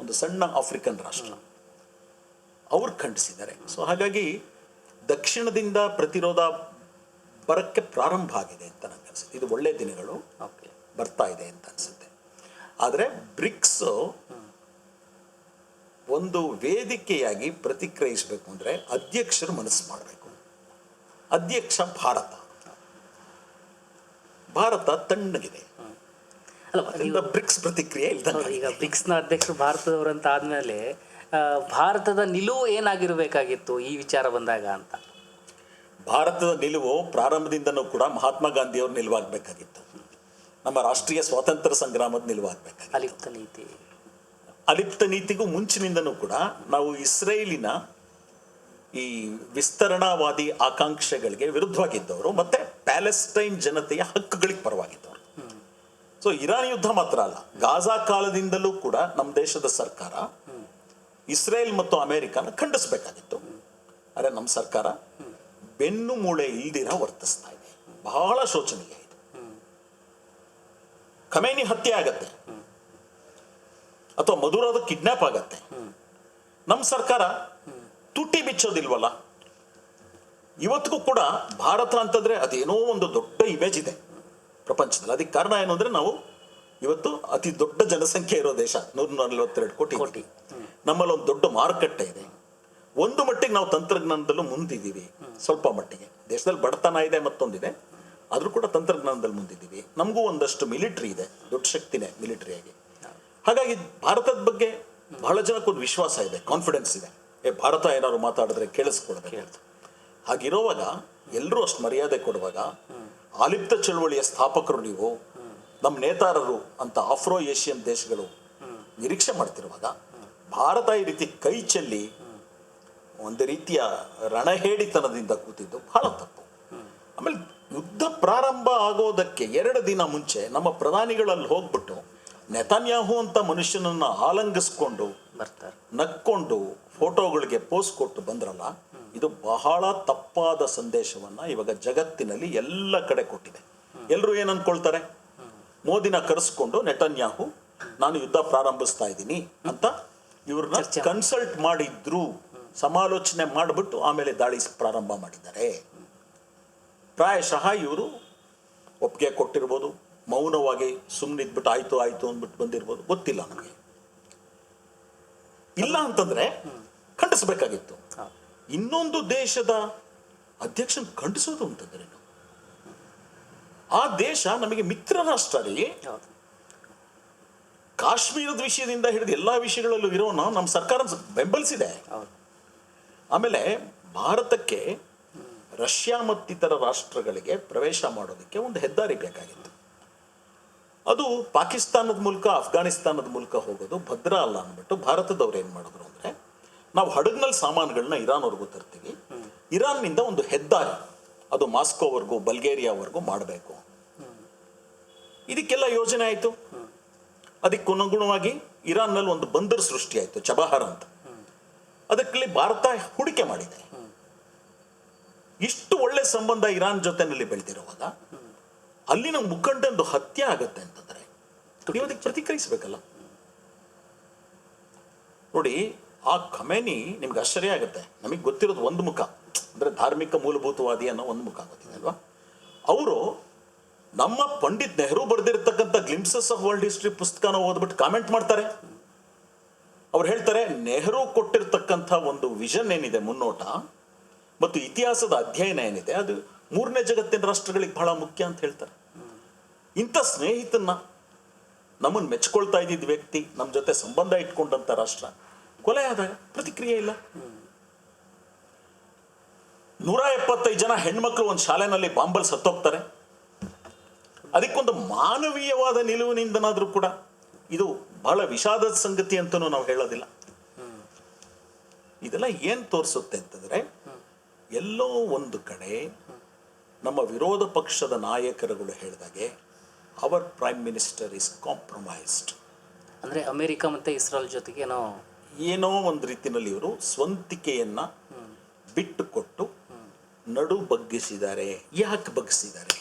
ಒಂದು ಸಣ್ಣ ಆಫ್ರಿಕನ್ ರಾಷ್ಟ್ರ, ಅವ್ರು ಖಂಡಿಸಿದ್ದಾರೆ. ಸೊ ಹಾಗಾಗಿ ದಕ್ಷಿಣದಿಂದ ಪ್ರತಿರೋಧ ಬರಕ್ಕೆ ಪ್ರಾರಂಭ ಆಗಿದೆ ಅಂತ ನನಗೆ ಅನಿಸುತ್ತೆ. ಇದು ಒಳ್ಳೆ ದಿನಗಳು ಬರ್ತಾ ಇದೆ ಅಂತ ಅನಿಸುತ್ತೆ. ಆದರೆ ಬ್ರಿಕ್ಸ್ ಒಂದು ವೇದಿಕೆಯಾಗಿ ಪ್ರತಿಕ್ರಿಯಿಸಬೇಕು ಅಂದರೆ ಅಧ್ಯಕ್ಷರು ಮನಸ್ಸು ಮಾಡಬೇಕು. ಅಧ್ಯಕ್ಷ ಭಾರತ ತಣ್ಣಗಿದೆ. ಅಲ್ಲ, ಬ್ರಿಕ್ಸ್ ಪ್ರತಿಕ್ರಿಯೆ ಈಗ ಬ್ರಿಕ್ಸ್ನ ಅಧ್ಯಕ್ಷರು ಭಾರತದವರಂತ ಆದಮೇಲೆ ಭಾರತದ ನಿಲುವು ಏನಾಗಿರಬೇಕಾಗಿತ್ತು ಈ ವಿಚಾರ ಬಂದಾಗ ಅಂತ? ಭಾರತದ ನಿಲುವು ಪ್ರಾರಂಭದಿಂದನೂ ಕೂಡ ಮಹಾತ್ಮ ಗಾಂಧಿಯವ್ರ ನಿಲುವಾಗಬೇಕಾಗಿತ್ತು. ನಮ್ಮ ರಾಷ್ಟ್ರೀಯ ಸ್ವಾತಂತ್ರ್ಯ ಸಂಗ್ರಾಮದ ನಿಲುವಾಗಬೇಕಾಗಿತ್ತು. ಅಲಿಪ್ತ ನೀತಿಗೂ ಮುಂಚಿನಿಂದನೂ ಕೂಡ ನಾವು ಇಸ್ರೇಲಿನ ಈ ವಿಸ್ತರಣಾವಾದಿ ಆಕಾಂಕ್ಷೆಗಳಿಗೆ ವಿರುದ್ಧವಾಗಿದ್ದವರು ಮತ್ತೆ ಪ್ಯಾಲೆಸ್ಟೈನ್ ಜನತೆಯ ಹಕ್ಕುಗಳಿಗೆ ಪರವಾಗಿದ್ದವರು. ಸೊ ಇರಾನ್ ಯುದ್ಧ ಮಾತ್ರ ಅಲ್ಲ, ಗಾಜಾ ಕಾಲದಿಂದಲೂ ಕೂಡ ನಮ್ಮ ದೇಶದ ಸರ್ಕಾರ ಇಸ್ರೇಲ್ ಮತ್ತು ಅಮೆರಿಕನ ಖಂಡಿಸಬೇಕಾಗಿತ್ತು. ಆದರೆ ನಮ್ಮ ಸರ್ಕಾರ ಬೆನ್ನು ಮೂಳೆ ಇಲ್ದಿರ ವರ್ತಿಸ್ತಾ ಇದೆ. ಬಹಳ ಶೋಚನೀಯ ಇದು. ಖಮೇನಿ ಹತ್ಯೆ ಆಗತ್ತೆ ಅಥವಾ ಮಧುರದ ಕಿಡ್ನಾಪ್ ಆಗತ್ತೆ, ನಮ್ಮ ಸರ್ಕಾರ ತುಟಿ ಬಿಚ್ಚೋದಿಲ್ವಲ್ಲ. ಇವತ್ತಿಗೂ ಕೂಡ ಭಾರತ ಅಂತಂದ್ರೆ ಅದೇನೋ ಒಂದು ದೊಡ್ಡ ಇಮೇಜ್ ಇದೆ ಪ್ರಪಂಚದಲ್ಲಿ. ಅದಕ್ಕೆ ಕಾರಣ ಏನು ಅಂದ್ರೆ ನಾವು ಇವತ್ತು ಅತಿ ದೊಡ್ಡ ಜನಸಂಖ್ಯೆ ಇರೋ ದೇಶ, 142 ಕೋಟಿ. ನಮ್ಮಲ್ಲಿ ಒಂದು ದೊಡ್ಡ ಮಾರುಕಟ್ಟೆ ಇದೆ. ಒಂದು ಮಟ್ಟಿಗೆ ನಾವು ತಂತ್ರಜ್ಞಾನದಲ್ಲೂ ಮುಂದಿದ್ದೀವಿ, ಸ್ವಲ್ಪ ಮಟ್ಟಿಗೆ. ದೇಶದಲ್ಲಿ ಬಡತನ ಇದೆ, ಮತ್ತೊಂದಿದೆ, ಆದ್ರೂ ಕೂಡ ತಂತ್ರಜ್ಞಾನದಲ್ಲಿ ಮುಂದಿದ್ದೀವಿ. ನಮಗೂ ಒಂದಷ್ಟು ಮಿಲಿಟರಿ ಇದೆ, ದೊಡ್ಡ ಶಕ್ತಿನೇ ಮಿಲಿಟರಿಯಾಗಿ. ಹಾಗಾಗಿ ಭಾರತದ ಬಗ್ಗೆ ಬಹಳ ಜನಕ್ಕೊಂದು ವಿಶ್ವಾಸ ಇದೆ, ಕಾನ್ಫಿಡೆನ್ಸ್ ಇದೆ. ಭಾರತ ಏನಾದ್ರು ಮಾತಾಡಿದ್ರೆ ಕೇಳಿಸ್ಕೊಳ್ಬೇಕು. ಹಾಗಿರುವಾಗ ಎಲ್ಲರೂ ಅಷ್ಟು ಮರ್ಯಾದೆ ಕೊಡುವಾಗ, ಆಲಿಪ್ತ ಚಳುವಳಿಯ ಸ್ಥಾಪಕರು ನೀವು, ನಮ್ಮ ನೇತಾರರು ಅಂತ ಆಫ್ರೋ ಏಷ್ಯನ್ ದೇಶಗಳು ನಿರೀಕ್ಷೆ ಮಾಡ್ತಿರುವಾಗ ಭಾರತ ಈ ರೀತಿ ಕೈ ಚೆಲ್ಲಿ ಒಂದು ರೀತಿಯ ರಣಹೇಡಿತನದಿಂದ ಕೂತಿದ್ದು ಬಹಳ ತಪ್ಪು. ಆಮೇಲೆ ಯುದ್ಧ ಪ್ರಾರಂಭ ಆಗೋದಕ್ಕೆ 2 ದಿನ ಮುಂಚೆ ನಮ್ಮ ಪ್ರಧಾನಿಗಳಲ್ಲಿ ಹೋಗ್ಬಿಟ್ಟು ನೆತನ್ಯಾಹು ಅಂತ ಮನುಷ್ಯನನ್ನ ಆಲಂಗಿಸ್ಕೊಂಡು ಬರ್ತಾರೆ, ನಕ್ಕೊಂಡು ಫೋಟೋಗಳಿಗೆ ಪೋಸ್ ಕೊಟ್ಟು ಬಂದ್ರಲ್ಲ, ಇದು ಬಹಳ ತಪ್ಪಾದ ಸಂದೇಶವನ್ನ ಇವಾಗ ಜಗತ್ತಿನಲ್ಲಿ ಎಲ್ಲ ಕಡೆ ಕೊಟ್ಟಿದೆ. ಎಲ್ಲರೂ ಏನ್ ಅನ್ಕೊಳ್ತಾರೆ, ಮೋದಿನ ಕರೆಸ್ಕೊಂಡು ನೆತನ್ಯಾಹು ನಾನು ಯುದ್ಧ ಪ್ರಾರಂಭಿಸ್ತಾ ಇದ್ದೀನಿ ಅಂತ ಇವ್ರನ್ನ ಕನ್ಸಲ್ಟ್ ಮಾಡಿದ್ರು, ಸಮಾಲೋಚನೆ ಮಾಡಿಬಿಟ್ಟು ಆಮೇಲೆ ದಾಳಿ ಪ್ರಾರಂಭ ಮಾಡಿದ್ದಾರೆ. ಪ್ರಾಯಶಃ ಇವರು ಒಪ್ಪಿಗೆ ಕೊಟ್ಟಿರ್ಬೋದು, ಮೌನವಾಗಿ ಸುಮ್ಮನಿದ್ಬಿಟ್ಟು ಆಯ್ತು ಅಂದ್ಬಿಟ್ಟು ಬಂದಿರ್ಬೋದು, ಗೊತ್ತಿಲ್ಲ ನಮಗೆ. ಇಲ್ಲ ಅಂತಂದ್ರೆ ಖಂಡಿಸಬೇಕಾಗಿತ್ತು. ಇನ್ನೊಂದು ದೇಶದ ಅಧ್ಯಕ್ಷನ ಖಂಡಿಸೋದು ಅಂತಂದ್ರೆ ಆ ದೇಶ ನಮಗೆ ಮಿತ್ರ ರಾಷ್ಟ್ರ ರೀ. ಕಾಶ್ಮೀರದ ವಿಷಯದಿಂದ ಹಿಡಿದು ಎಲ್ಲಾ ವಿಷಯಗಳಲ್ಲೂ ಇರೋನು ನಮ್ಮ ಸರ್ಕಾರ ಬೆಂಬಲಿಸಿದೆ. ಆಮೇಲೆ ಭಾರತಕ್ಕೆ ರಷ್ಯಾ ಮತ್ತಿತರ ರಾಷ್ಟ್ರಗಳಿಗೆ ಪ್ರವೇಶ ಮಾಡೋದಕ್ಕೆ ಒಂದು ಹೆದ್ದಾರಿ ಬೇಕಾಗಿತ್ತು. ಅದು ಪಾಕಿಸ್ತಾನದ ಮೂಲಕ ಅಫ್ಘಾನಿಸ್ತಾನದ ಮೂಲಕ ಹೋಗೋದು ಭದ್ರ ಅಲ್ಲ ಅಂದ್ಬಿಟ್ಟು ಭಾರತದವ್ರು ಏನು ಮಾಡಿದ್ರು ಅಂದರೆ, ನಾವು ಹಡಗ್ನಲ್ಲಿ ಸಾಮಾನುಗಳನ್ನ ಇರಾನ್ವರೆಗೂ ತರ್ತೀವಿ, ಇರಾನ್ನಿಂದ ಒಂದು ಹೆದ್ದಾರಿ ಅದು ಮಾಸ್ಕೋವರೆಗೂ ಬಲ್ಗೇರಿಯಾವರೆಗೂ ಮಾಡಬೇಕು. ಇದಕ್ಕೆಲ್ಲ ಯೋಜನೆ ಆಯಿತು. ಅದಕ್ಕೆ ಅನುಗುಣವಾಗಿ ಇರಾನ್ನಲ್ಲಿ ಒಂದು ಬಂದರು ಸೃಷ್ಟಿ ಆಯಿತು, ಚಬಹಾರ್ ಅಂತ. ಅದಕ್ಕೆ ಭಾರತ ಹೂಡಿಕೆ ಮಾಡಿದೆ. ಇಷ್ಟು ಒಳ್ಳೆ ಸಂಬಂಧ ಇರಾನ್ ಜೊತೆನಲ್ಲಿ ಬೆಳೆದಿರುವಾಗ ಅಲ್ಲಿನ ಮುಖಂಡಂದು ಹತ್ಯೆ ಆಗತ್ತೆ ಅಂತಂದ್ರೆ ನೀವು ಅದಕ್ಕೆ ಪ್ರತಿಕ್ರಿಯಿಸಬೇಕಲ್ಲ. ನೋಡಿ, ಆ ಖಮೇನಿ ನಿಮ್ಗೆ ಆಶ್ಚರ್ಯ ಆಗುತ್ತೆ. ನಮಗೆ ಗೊತ್ತಿರೋದು ಒಂದು ಮುಖ, ಅಂದ್ರೆ ಧಾರ್ಮಿಕ ಮೂಲಭೂತವಾದಿ ಅನ್ನೋ ಒಂದು ಮುಖ ಗೊತ್ತಿದೆ ಅಲ್ವಾ. ಅವರು ನಮ್ಮ ಪಂಡಿತ್ ನೆಹರು ಬರೆದಿರ್ತಕ್ಕಂಥ ಗ್ಲಿಂಪ್ಸಸ್ ಆಫ್ ವರ್ಲ್ಡ್ ಹಿಸ್ಟ್ರಿ ಪುಸ್ತಕನ ಓದ್ಬಿಟ್ಟು ಕಾಮೆಂಟ್ ಮಾಡ್ತಾರೆ. ಅವ್ರು ಹೇಳ್ತಾರೆ, ನೆಹರು ಕೊಟ್ಟಿರ್ತಕ್ಕಂಥ ಒಂದು ವಿಷನ್ ಏನಿದೆ, ಮುನ್ನೋಟ ಮತ್ತು ಇತಿಹಾಸದ ಅಧ್ಯಯನ ಏನಿದೆ, ಅದು 3ನೇ ಜಗತ್ತಿನ ರಾಷ್ಟ್ರಗಳಿಗೆ ಬಹಳ ಮುಖ್ಯ ಅಂತ ಹೇಳ್ತಾರೆ. ಇಂಥ ಸ್ನೇಹಿತನ್ನ, ನಮ್ಮನ್ನು ಮೆಚ್ಕೊಳ್ತಾ ಇದ್ದಿದ್ದ ವ್ಯಕ್ತಿ, ನಮ್ಮ ಜೊತೆ ಸಂಬಂಧ ಇಟ್ಕೊಂಡಂಥ ರಾಷ್ಟ್ರ ಕೊಲೆ ಆದಾಗ ಪ್ರತಿಕ್ರಿಯೆ ಇಲ್ಲ. 175 ಜನ ಹೆಣ್ಮಕ್ಳು ಒಂದು ಶಾಲೆನಲ್ಲಿ ಬಾಂಬಲ್ ಸತ್ತೋಗ್ತಾರೆ. ಅದಕ್ಕೊಂದು ಮಾನವೀಯವಾದ ನಿಲುವಿನಿಂದನಾದ್ರೂ ಕೂಡ ಇದು ಬಹಳ ವಿಷಾದದ ಸಂಗತಿ ಅಂತನೂ ನಾವು ಹೇಳೋದಿಲ್ಲ. ಇದೆಲ್ಲ ಏನ್ ತೋರಿಸುತ್ತೆ ಅಂತಂದ್ರೆ, ಎಲ್ಲೋ ಒಂದು ಕಡೆ ನಮ್ಮ ವಿರೋಧ ಪಕ್ಷದ ನಾಯಕರುಗಳು ಹೇಳಿದಾಗೆ our prime minister is compromised. ಅಂದ್ರೆ ಅಮೆರಿಕ ಮತ್ತೆ ಇಸ್ರೇಲ್ ಜೊತೆಗೆ ಏನೋ ಒಂದು ರೀತಿಯಲ್ಲಿ ಇವರು ಸ್ವಂತಿಕೆಯನ್ನ ಬಿಟ್ಟು ಕೊಟ್ಟು ನಡು ಬಗ್ಗಿಸಿದ್ದಾರೆ. ಯಾಕೆ ಬಗ್ಗಿಸಿದ್ದಾರೆ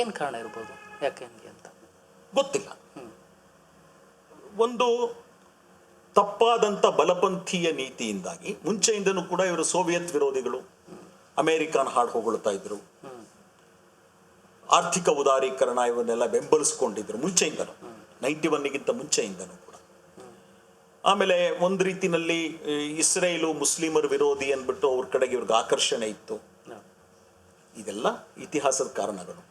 ಏನ್ ಕಾರಣ ಇರ್ಬೋದು, ಯಾಕೆ ಅಂತ ಗೊತ್ತಿಲ್ಲ. ಒಂದು ತಪ್ಪಾದಂಥ ಬಲಪಂಥೀಯ ನೀತಿಯಿಂದಾಗಿ ಮುಂಚೆಯಿಂದನೂ ಕೂಡ ಇವರು ಸೋವಿಯತ್ ವಿರೋಧಿಗಳು, ಅಮೇರಿಕನ್ ಹಾಡು ಹೊಗಳ್ತಾ ಇದ್ರು, ಆರ್ಥಿಕ ಉದಾರೀಕರಣ ಇವನ್ನೆಲ್ಲ ಬೆಂಬಲಿಸ್ಕೊಂಡಿದ್ರು ಮುಂಚೆಯಿಂದನೂ, 91ಗಿಂತ ಮುಂಚೆಯಿಂದನೂ ಕೂಡ. ಆಮೇಲೆ ಒಂದು ರೀತಿನಲ್ಲಿ ಇಸ್ರೇಲು ಮುಸ್ಲಿಮರ ವಿರೋಧಿ ಅಂದ್ಬಿಟ್ಟು ಅವ್ರ ಕಡೆಗೆ ಇವ್ರಿಗೆ ಆಕರ್ಷಣೆ ಇತ್ತು. ಇದೆಲ್ಲ ಇತಿಹಾಸದ ಕಾರಣಗಳು.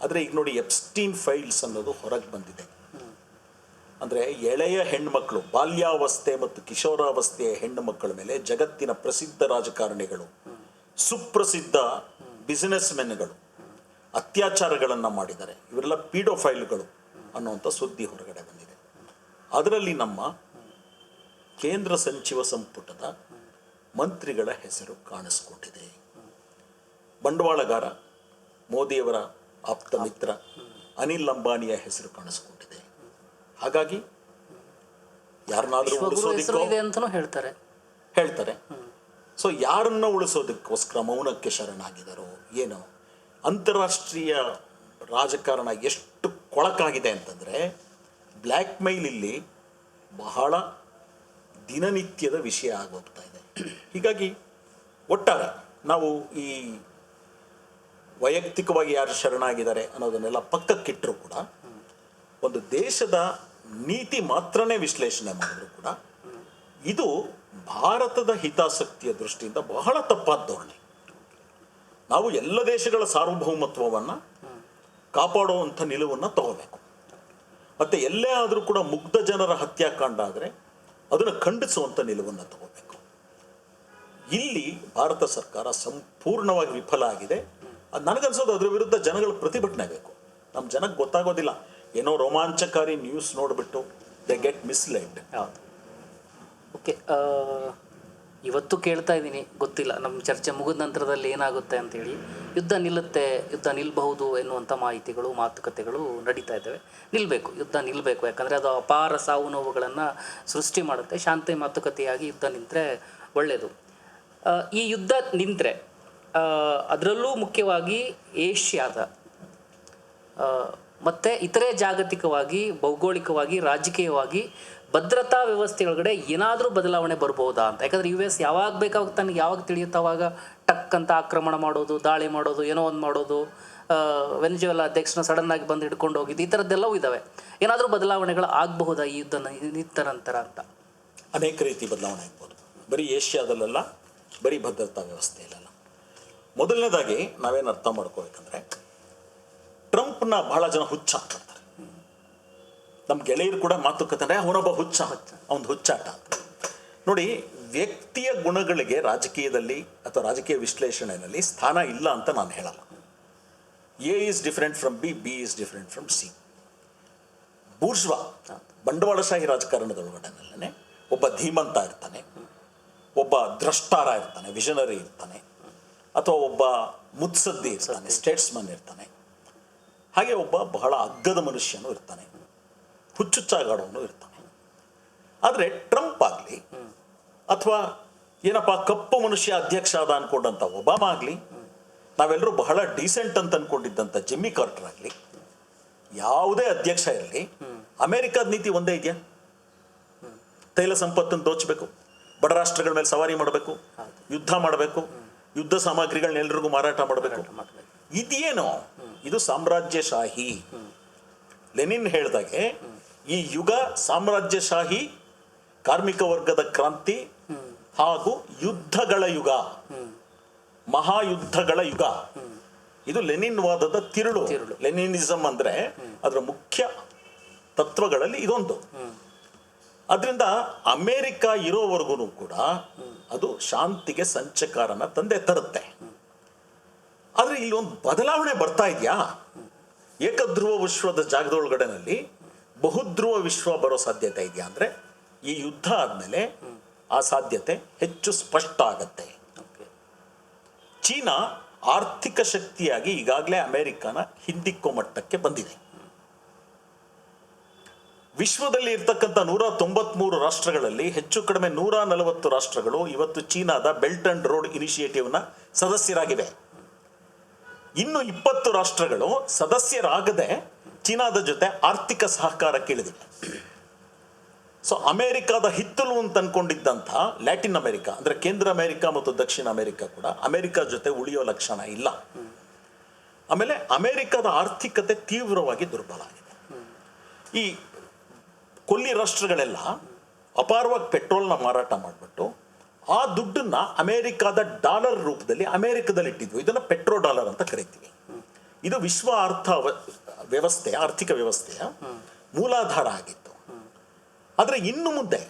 ಆದರೆ ಈಗ ನೋಡಿ, ಎಪ್ಸ್ಟೀನ್ ಫೈಲ್ಸ್ ಅನ್ನೋದು ಹೊರಗೆ ಬಂದಿದೆ. ಅಂದರೆ ಎಳೆಯ ಹೆಣ್ಮಕ್ಳು, ಬಾಲ್ಯಾವಸ್ಥೆ ಮತ್ತು ಕಿಶೋರಾವಸ್ಥೆಯ ಹೆಣ್ಣು ಮಕ್ಕಳ ಮೇಲೆ ಜಗತ್ತಿನ ಪ್ರಸಿದ್ಧ ರಾಜಕಾರಣಿಗಳು, ಸುಪ್ರಸಿದ್ಧ ಬಿಸಿನೆಸ್ ಮೆನ್ಗಳು ಅತ್ಯಾಚಾರಗಳನ್ನು ಮಾಡಿದ್ದಾರೆ. ಇವರೆಲ್ಲ ಪೀಡೋಫೈಲ್ಗಳು ಅನ್ನುವಂಥ ಸುದ್ದಿ ಹೊರಗಡೆ ಬಂದಿದೆ. ಅದರಲ್ಲಿ ನಮ್ಮ ಕೇಂದ್ರ ಸಚಿವ ಸಂಪುಟದ ಮಂತ್ರಿಗಳ ಹೆಸರು ಕಾಣಿಸ್ಕೊಂಡಿದೆ. ಬಂಡವಾಳಗಾರ, ಮೋದಿಯವರ ಆಪ್ತ ಮಿತ್ರ ಅನಿಲ್ ಅಂಬಾನಿಯ ಹೆಸರು ಕಾಣಿಸ್ಕೊಂಡಿದೆ. ಹಾಗಾಗಿ ಯಾರನ್ನಾದ್ರೂ ಉಳಿಸೋದಕ್ಕೋ ಹೇಳ್ತಾರೆ. ಸೊ ಯಾರನ್ನ ಉಳಿಸೋದಕ್ಕೋಸ್ಕರ ಮೌನಕ್ಕೆ ಶರಣಾಗಿದ್ದಾರೋ ಏನೋ. ಅಂತಾರಾಷ್ಟ್ರೀಯ ರಾಜಕಾರಣ ಎಷ್ಟು ಕೊಳಕಾಗಿದೆ ಅಂತಂದರೆ, ಬ್ಲ್ಯಾಕ್ ಮೇಲ್ ಇಲ್ಲಿ ಬಹಳ ದಿನನಿತ್ಯದ ವಿಷಯ ಆಗೋಗ್ತಾ ಇದೆ. ಹೀಗಾಗಿ ಒಟ್ಟಾರೆ ನಾವು ಈ ವೈಯಕ್ತಿಕವಾಗಿ ಯಾರು ಶರಣಾಗಿದ್ದಾರೆ ಅನ್ನೋದನ್ನೆಲ್ಲ ಪಕ್ಕಕ್ಕಿಟ್ಟರೂ ಕೂಡ, ಒಂದು ದೇಶದ ನೀತಿ ಮಾತ್ರನೇ ವಿಶ್ಲೇಷಣೆ ಮಾಡಿದ್ರು ಕೂಡ ಇದು ಭಾರತದ ಹಿತಾಸಕ್ತಿಯ ದೃಷ್ಟಿಯಿಂದ ಬಹಳ ತಪ್ಪಾದ ಧೋರಣೆ. ನಾವು ಎಲ್ಲ ದೇಶಗಳ ಸಾರ್ವಭೌಮತ್ವವನ್ನು ಕಾಪಾಡುವಂಥ ನಿಲುವನ್ನು ತಗೋಬೇಕು. ಮತ್ತು ಎಲ್ಲೇ ಆದರೂ ಕೂಡ ಮುಗ್ಧ ಜನರ ಹತ್ಯಾಕಾಂಡ ಆದರೆ ಅದನ್ನು ಖಂಡಿಸುವಂಥ ನಿಲುವನ್ನು ತಗೋಬೇಕು. ಇಲ್ಲಿ ಭಾರತ ಸರ್ಕಾರ ಸಂಪೂರ್ಣವಾಗಿ ವಿಫಲ ಆಗಿದೆ. ಅದು ನನಗನ್ಸೋದು ಅದರ ವಿರುದ್ಧ ಜನಗಳ ಪ್ರತಿಭಟನೆ ಬೇಕು. ನಮ್ಮ ಜನಕ್ಕೆ ಗೊತ್ತಾಗೋದಿಲ್ಲ, ಏನೋ ರೋಮಾಂಚಕಾರಿ ನ್ಯೂಸ್ ನೋಡಿಬಿಟ್ಟು ದೇ ಗೆಟ್ ಮಿಸ್ಲೈಡ್. ಹೌದು. ಓಕೆ, ಇವತ್ತು ಕೇಳ್ತಾ ಇದ್ದೀನಿ, ಗೊತ್ತಿಲ್ಲ ನಮ್ಮ ಚರ್ಚೆ ಮುಗಿದ ನಂತರದಲ್ಲಿ ಏನಾಗುತ್ತೆ ಅಂತೇಳಿ. ಯುದ್ಧ ನಿಲ್ಲುತ್ತೆ, ಯುದ್ಧ ನಿಲ್ಲಬಹುದು ಎನ್ನುವಂಥ ಮಾಹಿತಿಗಳು, ಮಾತುಕತೆಗಳು ನಡೀತಾ ಇದ್ದಾವೆ. ನಿಲ್ಲಬೇಕು, ಯುದ್ಧ ನಿಲ್ಲಬೇಕು. ಯಾಕಂದರೆ ಅದು ಅಪಾರ ಸಾವು ನೋವುಗಳನ್ನು ಸೃಷ್ಟಿ ಮಾಡುತ್ತೆ. ಶಾಂತಿ ಮಾತುಕತೆಯಾಗಿ ಯುದ್ಧ ನಿಂತರೆ ಒಳ್ಳೆಯದು. ಈ ಯುದ್ಧ ನಿಂತರೆ ಅದರಲ್ಲೂ ಮುಖ್ಯವಾಗಿ ಏಷ್ಯಾದ ಮತ್ತು ಇತರೆ ಜಾಗತಿಕವಾಗಿ, ಭೌಗೋಳಿಕವಾಗಿ, ರಾಜಕೀಯವಾಗಿ ಭದ್ರತಾ ವ್ಯವಸ್ಥೆಯೊಳಗಡೆ ಏನಾದರೂ ಬದಲಾವಣೆ ಬರ್ಬೋದಾ ಅಂತ. ಯಾಕಂದರೆ US ಯಾವಾಗ ಬೇಕಾವಾಗ ತನಗೆ ಯಾವಾಗ ತಿಳಿಯುತ್ತೆ ಅವಾಗ ಟಕ್ ಅಂತ ಆಕ್ರಮಣ ಮಾಡೋದು, ದಾಳಿ ಮಾಡೋದು, ಏನೋ ಒಂದು ಮಾಡೋದು, ವೆನಿಜುವೆಲಾ ಅಧ್ಯಕ್ಷನ ಸಡನ್ನಾಗಿ ಬಂದು ಹಿಡ್ಕೊಂಡು ಹೋಗಿದ್ದು, ಈ ಥರದ್ದೆಲ್ಲವೂ ಇದ್ದಾವೆ. ಏನಾದರೂ ಬದಲಾವಣೆಗಳು ಆಗಬಹುದಾ ಈ ಯುದ್ಧ ನಿಂತ ನಂತರ ಅಂತ? ಅನೇಕ ರೀತಿ ಬದಲಾವಣೆ ಆಗ್ಬೋದು. ಬರೀ ಏಷ್ಯಾದಲ್ಲೆಲ್ಲ, ಬರೀ ಭದ್ರತಾ ವ್ಯವಸ್ಥೆಯಲ್ಲೆಲ್ಲ. ಮೊದಲನೇದಾಗಿ ನಾವೇನು ಅರ್ಥ ಮಾಡ್ಕೋಬೇಕಂದ್ರೆ, ಟ್ರಂಪ್ನ ಬಹಳ ಜನ ಹುಚ್ಚ ಅಂತಾರೆ. ನಮ್ಮ ಗೆಳೆಯರು ಕೂಡ ಮಾತುಕತೆ ಅಂದರೆ ಅವನೊಬ್ಬ ಹುಚ್ಚ, ಅವನ ಹುಚ್ಚಾಟ ಅಂತ. ನೋಡಿ, ವ್ಯಕ್ತಿಯ ಗುಣಗಳಿಗೆ ರಾಜಕೀಯದಲ್ಲಿ ಅಥವಾ ರಾಜಕೀಯ ವಿಶ್ಲೇಷಣೆಯಲ್ಲಿ ಸ್ಥಾನ ಇಲ್ಲ ಅಂತ ನಾನು ಹೇಳಲ್ಲ. A is different from B, B is different from C. Bourgeois, ಬಂಡವಾಳಶಾಹಿ ರಾಜಕಾರಣದೊಳಗಡೆನಲ್ಲೇ ಒಬ್ಬ ಧೀಮಂತ ಇರ್ತಾನೆ, ಒಬ್ಬ ದ್ರಷ್ಟಾರ ಇರ್ತಾನೆ, ವಿಷನರಿ ಇರ್ತಾನೆ, ಅಥವಾ ಒಬ್ಬ ಮುತ್ಸದ್ದಿ ಇರ್ತಾನೆ, ಸ್ಟೇಟ್ಸ್ಮನ್ ಇರ್ತಾನೆ. ಹಾಗೆ ಒಬ್ಬ ಬಹಳ ಅಗ್ಗದ ಮನುಷ್ಯನೂ ಇರ್ತಾನೆ, ಹುಚ್ಚುಚ್ಚಾಗಾಡೋನು ಇರ್ತಾನೆ. ಆದರೆ ಟ್ರಂಪ್ ಆಗಲಿ ಅಥವಾ ಏನಪ್ಪ ಕಪ್ಪು ಮನುಷ್ಯ ಅಧ್ಯಕ್ಷ ಆದ ಅನ್ಕೊಂಡಂಥ ಒಬಾಮಾ ಆಗಲಿ, ನಾವೆಲ್ಲರೂ ಬಹಳ ಡೀಸೆಂಟ್ ಅಂತ ಅನ್ಕೊಂಡಿದ್ದಂಥ ಜಿಮ್ಮಿ ಕಾರ್ಟರ್ ಆಗಲಿ, ಯಾವುದೇ ಅಧ್ಯಕ್ಷ ಇರಲಿ, ಅಮೆರಿಕದ ನೀತಿ ಒಂದೇ ಇದೆಯಾ? ತೈಲ ಸಂಪತ್ತನ್ನು ದೋಚಬೇಕು, ಬಡ ರಾಷ್ಟ್ರಗಳ ಮೇಲೆ ಸವಾರಿ ಮಾಡಬೇಕು, ಯುದ್ಧ ಮಾಡಬೇಕು, ಯುದ್ಧ ಸಾಮಗ್ರಿಗಳನ್ನ ಎಲ್ರಿಗೂ ಮಾರಾಟ ಮಾಡಬೇಕು. ಇದೇನೋ, ಇದು ಸಾಮ್ರಾಜ್ಯಶಾಹಿ. ಲೆನಿನ್ ಹೇಳಿದಾಗೆ ಈ ಯುಗ ಸಾಮ್ರಾಜ್ಯಶಾಹಿ, ಕಾರ್ಮಿಕ ವರ್ಗದ ಕ್ರಾಂತಿ ಹಾಗೂ ಯುದ್ಧಗಳ ಯುಗ, ಮಹಾಯುದ್ಧಗಳ ಯುಗ. ಇದು ಲೆನಿನ್ ವಾದದ ತಿರುಳು. ಲೆನಿನಿಸಮ್ ಅಂದ್ರೆ ಅದರ ಮುಖ್ಯ ತತ್ವಗಳಲ್ಲಿ ಇದೊಂದು. ಅದರಿಂದ ಅಮೇರಿಕ ಇರೋವರೆಗೂ ಕೂಡ ಅದು ಶಾಂತಿಗೆ ಸಂಚಕಾರನ ತಂದೆ ತರುತ್ತೆ. ಆದರೆ ಇಲ್ಲಿ ಒಂದು ಬದಲಾವಣೆ ಬರ್ತಾ ಇದೆಯಾ? ಏಕಧ್ರುವ ವಿಶ್ವದ ಜಾಗದೊಳಗಡೆನಲ್ಲಿ ಬಹುಧ್ರುವ ವಿಶ್ವ ಬರೋ ಸಾಧ್ಯತೆ ಇದೆಯಾ ಅಂದರೆ, ಈ ಯುದ್ಧ ಆದಮೇಲೆ ಆ ಸಾಧ್ಯತೆ ಹೆಚ್ಚು ಸ್ಪಷ್ಟ ಆಗತ್ತೆ. ಚೀನಾ ಆರ್ಥಿಕ ಶಕ್ತಿಯಾಗಿ ಈಗಾಗಲೇ ಅಮೆರಿಕನ ಹಿಂದಿಕ್ಕೋ ಮಟ್ಟಕ್ಕೆ ಬಂದಿದೆ. ವಿಶ್ವದಲ್ಲಿ ಇರ್ತಕ್ಕಂಥ 193 ರಾಷ್ಟ್ರಗಳಲ್ಲಿ ಹೆಚ್ಚು ಕಡಿಮೆ 140 ರಾಷ್ಟ್ರಗಳು ಇವತ್ತು ಚೀನಾದ ಬೆಲ್ಟ್ ಅಂಡ್ ರೋಡ್ ಇನಿಷಿಯೇಟಿವ್ನ ಸದಸ್ಯರಾಗಿವೆ. ಇನ್ನು 20 ರಾಷ್ಟ್ರಗಳು ಸದಸ್ಯರಾಗದೆ ಚೀನಾದ ಜೊತೆ ಆರ್ಥಿಕ ಸಹಕಾರಕ್ಕೆ ಇಳಿದಿವೆ. ಸೊ ಅಮೇರಿಕಾದ ಹಿತ್ತಲು ಅಂತ ಅನ್ಕೊಂಡಿದ್ದಂಥ ಲ್ಯಾಟಿನ್ ಅಮೆರಿಕಾ ಅಂದರೆ ಕೇಂದ್ರ ಅಮೆರಿಕ ಮತ್ತು ದಕ್ಷಿಣ ಅಮೆರಿಕ ಕೂಡ ಅಮೆರಿಕ ಜೊತೆ ಉಳಿಯೋ ಲಕ್ಷಣ ಇಲ್ಲ. ಆಮೇಲೆ ಅಮೆರಿಕದ ಆರ್ಥಿಕತೆ ತೀವ್ರವಾಗಿ ದುರ್ಬಲ ಆಗಿದೆ. ಈ ಕೊಲ್ಲಿ ರಾಷ್ಟ್ರಗಳೆಲ್ಲ ಅಪಾರವಾಗಿ ಪೆಟ್ರೋಲ್ನ ಮಾರಾಟ ಮಾಡಿಬಿಟ್ಟು ಆ ದುಡ್ಡನ್ನ ಅಮೆರಿಕದ ಡಾಲರ್ ರೂಪದಲ್ಲಿ ಅಮೆರಿಕದಲ್ಲಿ ಇಟ್ಟಿದ್ವು. ಇದನ್ನು ಪೆಟ್ರೋ ಡಾಲರ್ ಅಂತ ಕರಿತೀವಿ. ಇದು ವಿಶ್ವ ಆರ್ಥಿಕ ವ್ಯವಸ್ಥೆಯ ಮೂಲಾಧಾರ ಆಗಿತ್ತು. ಆದರೆ ಇನ್ನು ಮುಂದೆ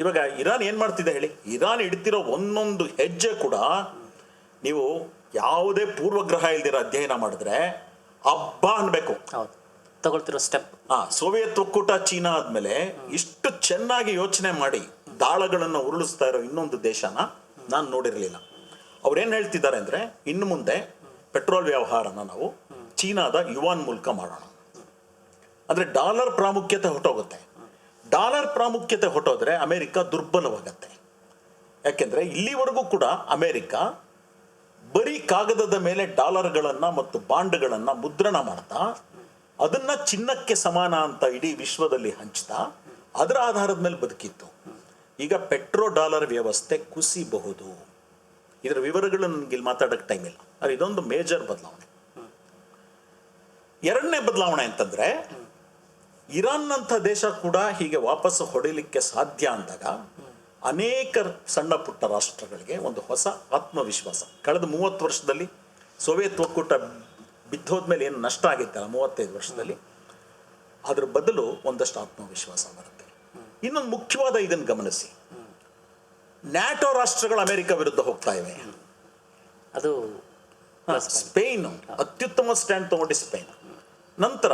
ಇವಾಗ ಇರಾನ್ ಏನು ಮಾಡ್ತಿದೆ ಹೇಳಿ? ಇರಾನ್ ಇಡ್ತಿರೋ ಒಂದೊಂದು ಹೆಜ್ಜೆ ಕೂಡ ನೀವು ಯಾವುದೇ ಪೂರ್ವಗ್ರಹ ಇಲ್ದಿರೋ ಅಧ್ಯಯನ ಮಾಡಿದ್ರೆ ಹಬ್ಬ ಅನ್ಬೇಕು. ಹೌದು, ತಗೊಳ್ತಿರೋ ಸ್ಟೆಪ್. ಸೋವಿಯತ್ ಒಕ್ಕೂಟ ಚೀನಾ ಆದ್ಮೇಲೆ ಇಷ್ಟು ಚೆನ್ನಾಗಿ ಯೋಚನೆ ಮಾಡಿ ದಾಳಗಳನ್ನು ಉರುಳಿಸ್ತಾ ಇರೋ ಇನ್ನೊಂದು ದೇಶನ ನಾನು ನೋಡಿರಲಿಲ್ಲ. ಅವ್ರೇನು ಹೇಳ್ತಿದ್ದಾರೆ ಅಂದರೆ, ಇನ್ನು ಮುಂದೆ ಪೆಟ್ರೋಲ್ ವ್ಯವಹಾರನ ನಾವು ಚೀನಾದ ಯುವಾನ್ ಮೂಲಕ ಮಾಡೋಣ. ಅಂದರೆ ಡಾಲರ್ ಪ್ರಾಮುಖ್ಯತೆ ಹೊಟ್ಟೋಗುತ್ತೆ. ಡಾಲರ್ ಪ್ರಾಮುಖ್ಯತೆ ಹೊಟ್ಟೋದ್ರೆ ಅಮೆರಿಕ ದುರ್ಬಲವಾಗತ್ತೆ. ಯಾಕೆಂದರೆ ಇಲ್ಲಿವರೆಗೂ ಕೂಡ ಅಮೆರಿಕ ಬರೀ ಕಾಗದದ ಮೇಲೆ ಡಾಲರ್ಗಳನ್ನು ಮತ್ತು ಬಾಂಡ್ಗಳನ್ನು ಮುದ್ರಣ ಮಾಡ್ತಾ ಅದನ್ನು ಚಿನ್ನಕ್ಕೆ ಸಮಾನ ಅಂತ ಇಡೀ ವಿಶ್ವದಲ್ಲಿ ಹಂಚ್ತಾ ಅದರ ಆಧಾರದ ಮೇಲೆ ಬದುಕಿತ್ತು. ಈಗ ಪೆಟ್ರೋ ಡಾಲರ್ ವ್ಯವಸ್ಥೆ ಕುಸಿಬಹುದು. ಇದರ ವಿವರಗಳು ನನಗೆ ಇಲ್ಲಿ ಮಾತಾಡೋಕ್ಕೆ ಟೈಮ್ ಇಲ್ಲ. ಆದರೆ ಇದೊಂದು ಮೇಜರ್ ಬದಲಾವಣೆ. ಎರಡನೇ ಬದಲಾವಣೆ ಅಂತಂದರೆ, ಇರಾನ್ನಂಥ ದೇಶ ಕೂಡ ಹೀಗೆ ವಾಪಸ್ಸು ಹೊಡಿಲಿಕ್ಕೆ ಸಾಧ್ಯ ಅಂದಾಗ ಅನೇಕ ಸಣ್ಣ ಪುಟ್ಟ ರಾಷ್ಟ್ರಗಳಿಗೆ ಒಂದು ಹೊಸ ಆತ್ಮವಿಶ್ವಾಸ. ಕಳೆದ 30 ವರ್ಷದಲ್ಲಿ ಸೋವಿಯತ್ ಒಕ್ಕೂಟ ಬಿದ್ದೋದ್ಮೇಲೆ ಏನು ನಷ್ಟ ಆಗಿತ್ತಲ್ಲ 35 ವರ್ಷದಲ್ಲಿ, ಅದ್ರ ಬದಲು ಒಂದಷ್ಟು ಆತ್ಮವಿಶ್ವಾಸ ಬರುತ್ತೆ. ಇನ್ನೊಂದು ಮುಖ್ಯವಾದ ಇದನ್ನು ಗಮನಿಸಿ, ನ್ಯಾಟೋ ರಾಷ್ಟ್ರಗಳು ಅಮೆರಿಕ ವಿರುದ್ಧ ಹೋಗ್ತಾ ಇವೆ. ಅದು ಸ್ಪೇನ್ ಅತ್ಯುತ್ತಮ ಸ್ಟ್ಯಾಂಡ್ ತಗೊಂಡು ಸ್ಪೇನ್, ನಂತರ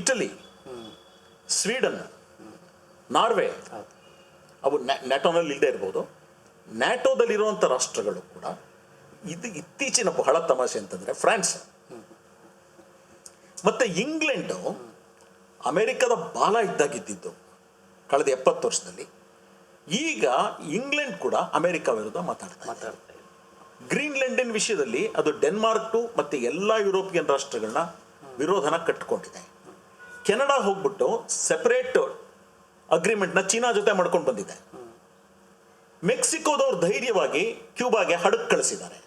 ಇಟಲಿ, ಸ್ವೀಡನ್, ನಾರ್ವೆ, ಅವು ನ್ಯಾಟೋನಲ್ಲಿ ಇಲ್ಲದೆ ಇರ್ಬೋದು. ನ್ಯಾಟೋದಲ್ಲಿರುವಂಥ ರಾಷ್ಟ್ರಗಳು ಕೂಡ ಇದು ಇತ್ತೀಚಿನ ಬಹಳ ತಮಾಷೆ ಅಂತಂದರೆ ಫ್ರಾನ್ಸ್ ಮತ್ತು ಇಂಗ್ಲೆಂಡು ಅಮೆರಿಕದ ಬಾಲ ಇದ್ದಾಗಿದ್ದು ಕಳೆದ 70 ವರ್ಷದಲ್ಲಿ. ಈಗ ಇಂಗ್ಲೆಂಡ್ ಕೂಡ ಅಮೆರಿಕ ವಿರುದ್ಧ ಮಾತಾಡ್ತಾ ಇದೆ. ಗ್ರೀನ್ಲ್ಯಾಂಡಿನ ವಿಷಯದಲ್ಲಿ ಅದು ಡೆನ್ಮಾರ್ಕ್ ಮತ್ತು ಎಲ್ಲ ಯುರೋಪಿಯನ್ ರಾಷ್ಟ್ರಗಳನ್ನ ವಿರೋಧನ ಕಟ್ಟಿಕೊಂಡಿದೆ. ಕೆನಡಾ ಹೋಗ್ಬಿಟ್ಟು ಸೆಪರೇಟ್ ಅಗ್ರಿಮೆಂಟ್ನ ಚೀನಾ ಜೊತೆ ಮಾಡ್ಕೊಂಡು ಬಂದಿದೆ. ಮೆಕ್ಸಿಕೋದವ್ರು ಧೈರ್ಯವಾಗಿ ಕ್ಯೂಬಾಗೆ ಹಡಗು ಕಳಿಸಿದ್ದಾರೆ.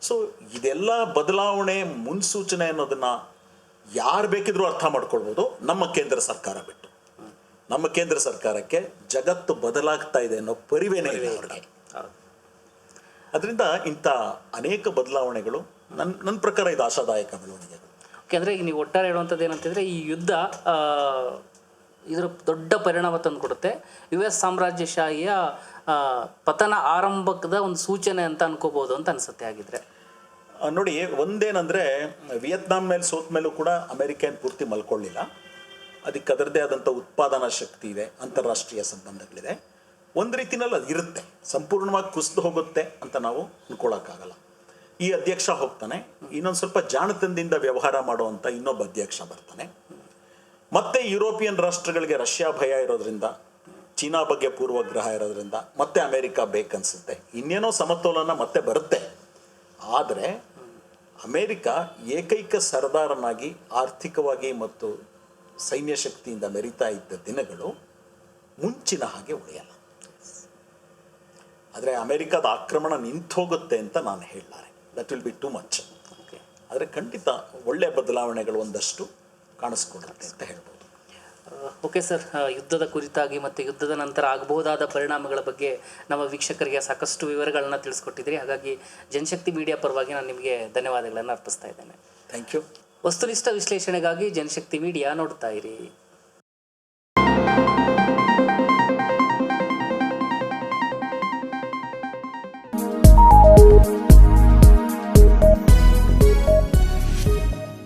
ಸೊ ಇದೆಲ್ಲ ಬದಲಾವಣೆ ಮುನ್ಸೂಚನೆ ಅನ್ನೋದನ್ನ ಯಾರು ಬೇಕಿದ್ರೂ ಅರ್ಥ ಮಾಡ್ಕೊಳ್ಬೋದು, ನಮ್ಮ ಕೇಂದ್ರ ಸರ್ಕಾರ ಬಿಟ್ಟು. ನಮ್ಮ ಕೇಂದ್ರ ಸರ್ಕಾರಕ್ಕೆ ಜಗತ್ತು ಬದಲಾಗ್ತಾ ಇದೆ ಅನ್ನೋ ಪರಿವೇನೇ ಇದೆ ಅವ್ರಿಗೆ. ಅದರಿಂದ ಇಂಥ ಅನೇಕ ಬದಲಾವಣೆಗಳು ನನ್ನ ಪ್ರಕಾರ ಇದು ಆಶಾದಾಯಕ ಬೆಳವಣಿಗೆಗಳು. ಅಂದರೆ ಈಗ ನೀವು ಒಟ್ಟಾರೆ ಹೇಳುವಂಥದ್ದು ಏನಂತಂದರೆ, ಈ ಯುದ್ಧ ಇದರ ದೊಡ್ಡ ಪರಿಣಾಮ ತಂದು ಕೊಡುತ್ತೆ. US ಸಾಮ್ರಾಜ್ಯಶಾಹಿಯ ಪತನ ಆರಂಭದ ಒಂದು ಸೂಚನೆ ಅಂತ ಅನ್ಕೋಬಹುದು ಅಂತ ಅನ್ಸುತ್ತೆ. ಆಗಿದ್ರೆ ನೋಡಿ, ಒಂದೇನಂದರೆ ವಿಯೆಟ್ನಾಂ ಮೇಲೆ ಸೋತ ಮೇಲೂ ಕೂಡ ಅಮೆರಿಕ ಏನು ಪೂರ್ತಿ ಮಲ್ಕೊಳ್ಳಿಲ್ಲ. ಅದಕ್ಕೆ ಅದರದ್ದೇ ಆದಂಥ ಉತ್ಪಾದನಾ ಶಕ್ತಿ ಇದೆ, ಅಂತಾರಾಷ್ಟ್ರೀಯ ಸಂಬಂಧಗಳಿದೆ. ಒಂದು ರೀತಿನಲ್ಲಿ ಅದು ಇರುತ್ತೆ. ಸಂಪೂರ್ಣವಾಗಿ ಕುಸಿದು ಹೋಗುತ್ತೆ ಅಂತ ನಾವು ಅನ್ಕೊಳ್ಳೋಕ್ಕಾಗಲ್ಲ. ಈ ಅಧ್ಯಕ್ಷ ಹೋಗ್ತಾನೆ, ಇನ್ನೊಂದು ಸ್ವಲ್ಪ ಜಾಣತನದಿಂದ ವ್ಯವಹಾರ ಮಾಡುವಂಥ ಇನ್ನೊಬ್ಬ ಅಧ್ಯಕ್ಷ ಬರ್ತಾನೆ. ಮತ್ತೆ ಯುರೋಪಿಯನ್ ರಾಷ್ಟ್ರಗಳಿಗೆ ರಷ್ಯಾ ಭಯ ಇರೋದ್ರಿಂದ, ಚೀನಾ ಬಗ್ಗೆ ಪೂರ್ವಗ್ರಹ ಇರೋದ್ರಿಂದ ಮತ್ತೆ ಅಮೆರಿಕ ಬೇಕನ್ಸುತ್ತೆ. ಇನ್ನೇನೋ ಸಮತೋಲನ ಮತ್ತೆ ಬರುತ್ತೆ. ಆದರೆ ಅಮೆರಿಕ ಏಕೈಕ ಸರ್ದಾರನಾಗಿ ಆರ್ಥಿಕವಾಗಿ ಮತ್ತು ಸೈನ್ಯ ಶಕ್ತಿಯಿಂದ ಮೆರಿತಾ ಇದ್ದ ದಿನಗಳು ಮುಂಚಿನ ಹಾಗೆ ಉಳಿಯಲ್ಲ. ಆದರೆ ಅಮೆರಿಕದ ಆಕ್ರಮಣ ನಿಂತು ಹೋಗುತ್ತೆ ಅಂತ ನಾನು ಹೇಳಲಾರೆ. That will be too much. ಆದರೆ ಖಂಡಿತ ಒಳ್ಳೆಯ ಬದಲಾವಣೆಗಳು ಒಂದಷ್ಟು ಕಾಣಿಸ್ಕೊಡುತ್ತೆ ಅಂತ ಹೇಳ್ಬೋದು. ಓಕೆ ಸರ್, ಯುದ್ಧದ ಕುರಿತಾಗಿ ಮತ್ತು ಯುದ್ಧದ ನಂತರ ಆಗಬಹುದಾದ ಪರಿಣಾಮಗಳ ಬಗ್ಗೆ ನಮ್ಮ ವೀಕ್ಷಕರಿಗೆ ಸಾಕಷ್ಟು ವಿವರಗಳನ್ನು ತಿಳಿಸ್ಕೊಟ್ಟಿದ್ರಿ. ಹಾಗಾಗಿ ಜನಶಕ್ತಿ ಮೀಡಿಯಾ ಪರವಾಗಿ ನಾನು ನಿಮಗೆ ಧನ್ಯವಾದಗಳನ್ನು ಅರ್ಪಿಸ್ತಾ ಇದ್ದೇನೆ. Thank you. ವಸ್ತುನಿಷ್ಠ ವಿಶ್ಲೇಷಣೆಗಾಗಿ ಜನಶಕ್ತಿ ಮೀಡಿಯಾ ನೋಡ್ತಾ ಇರಿ.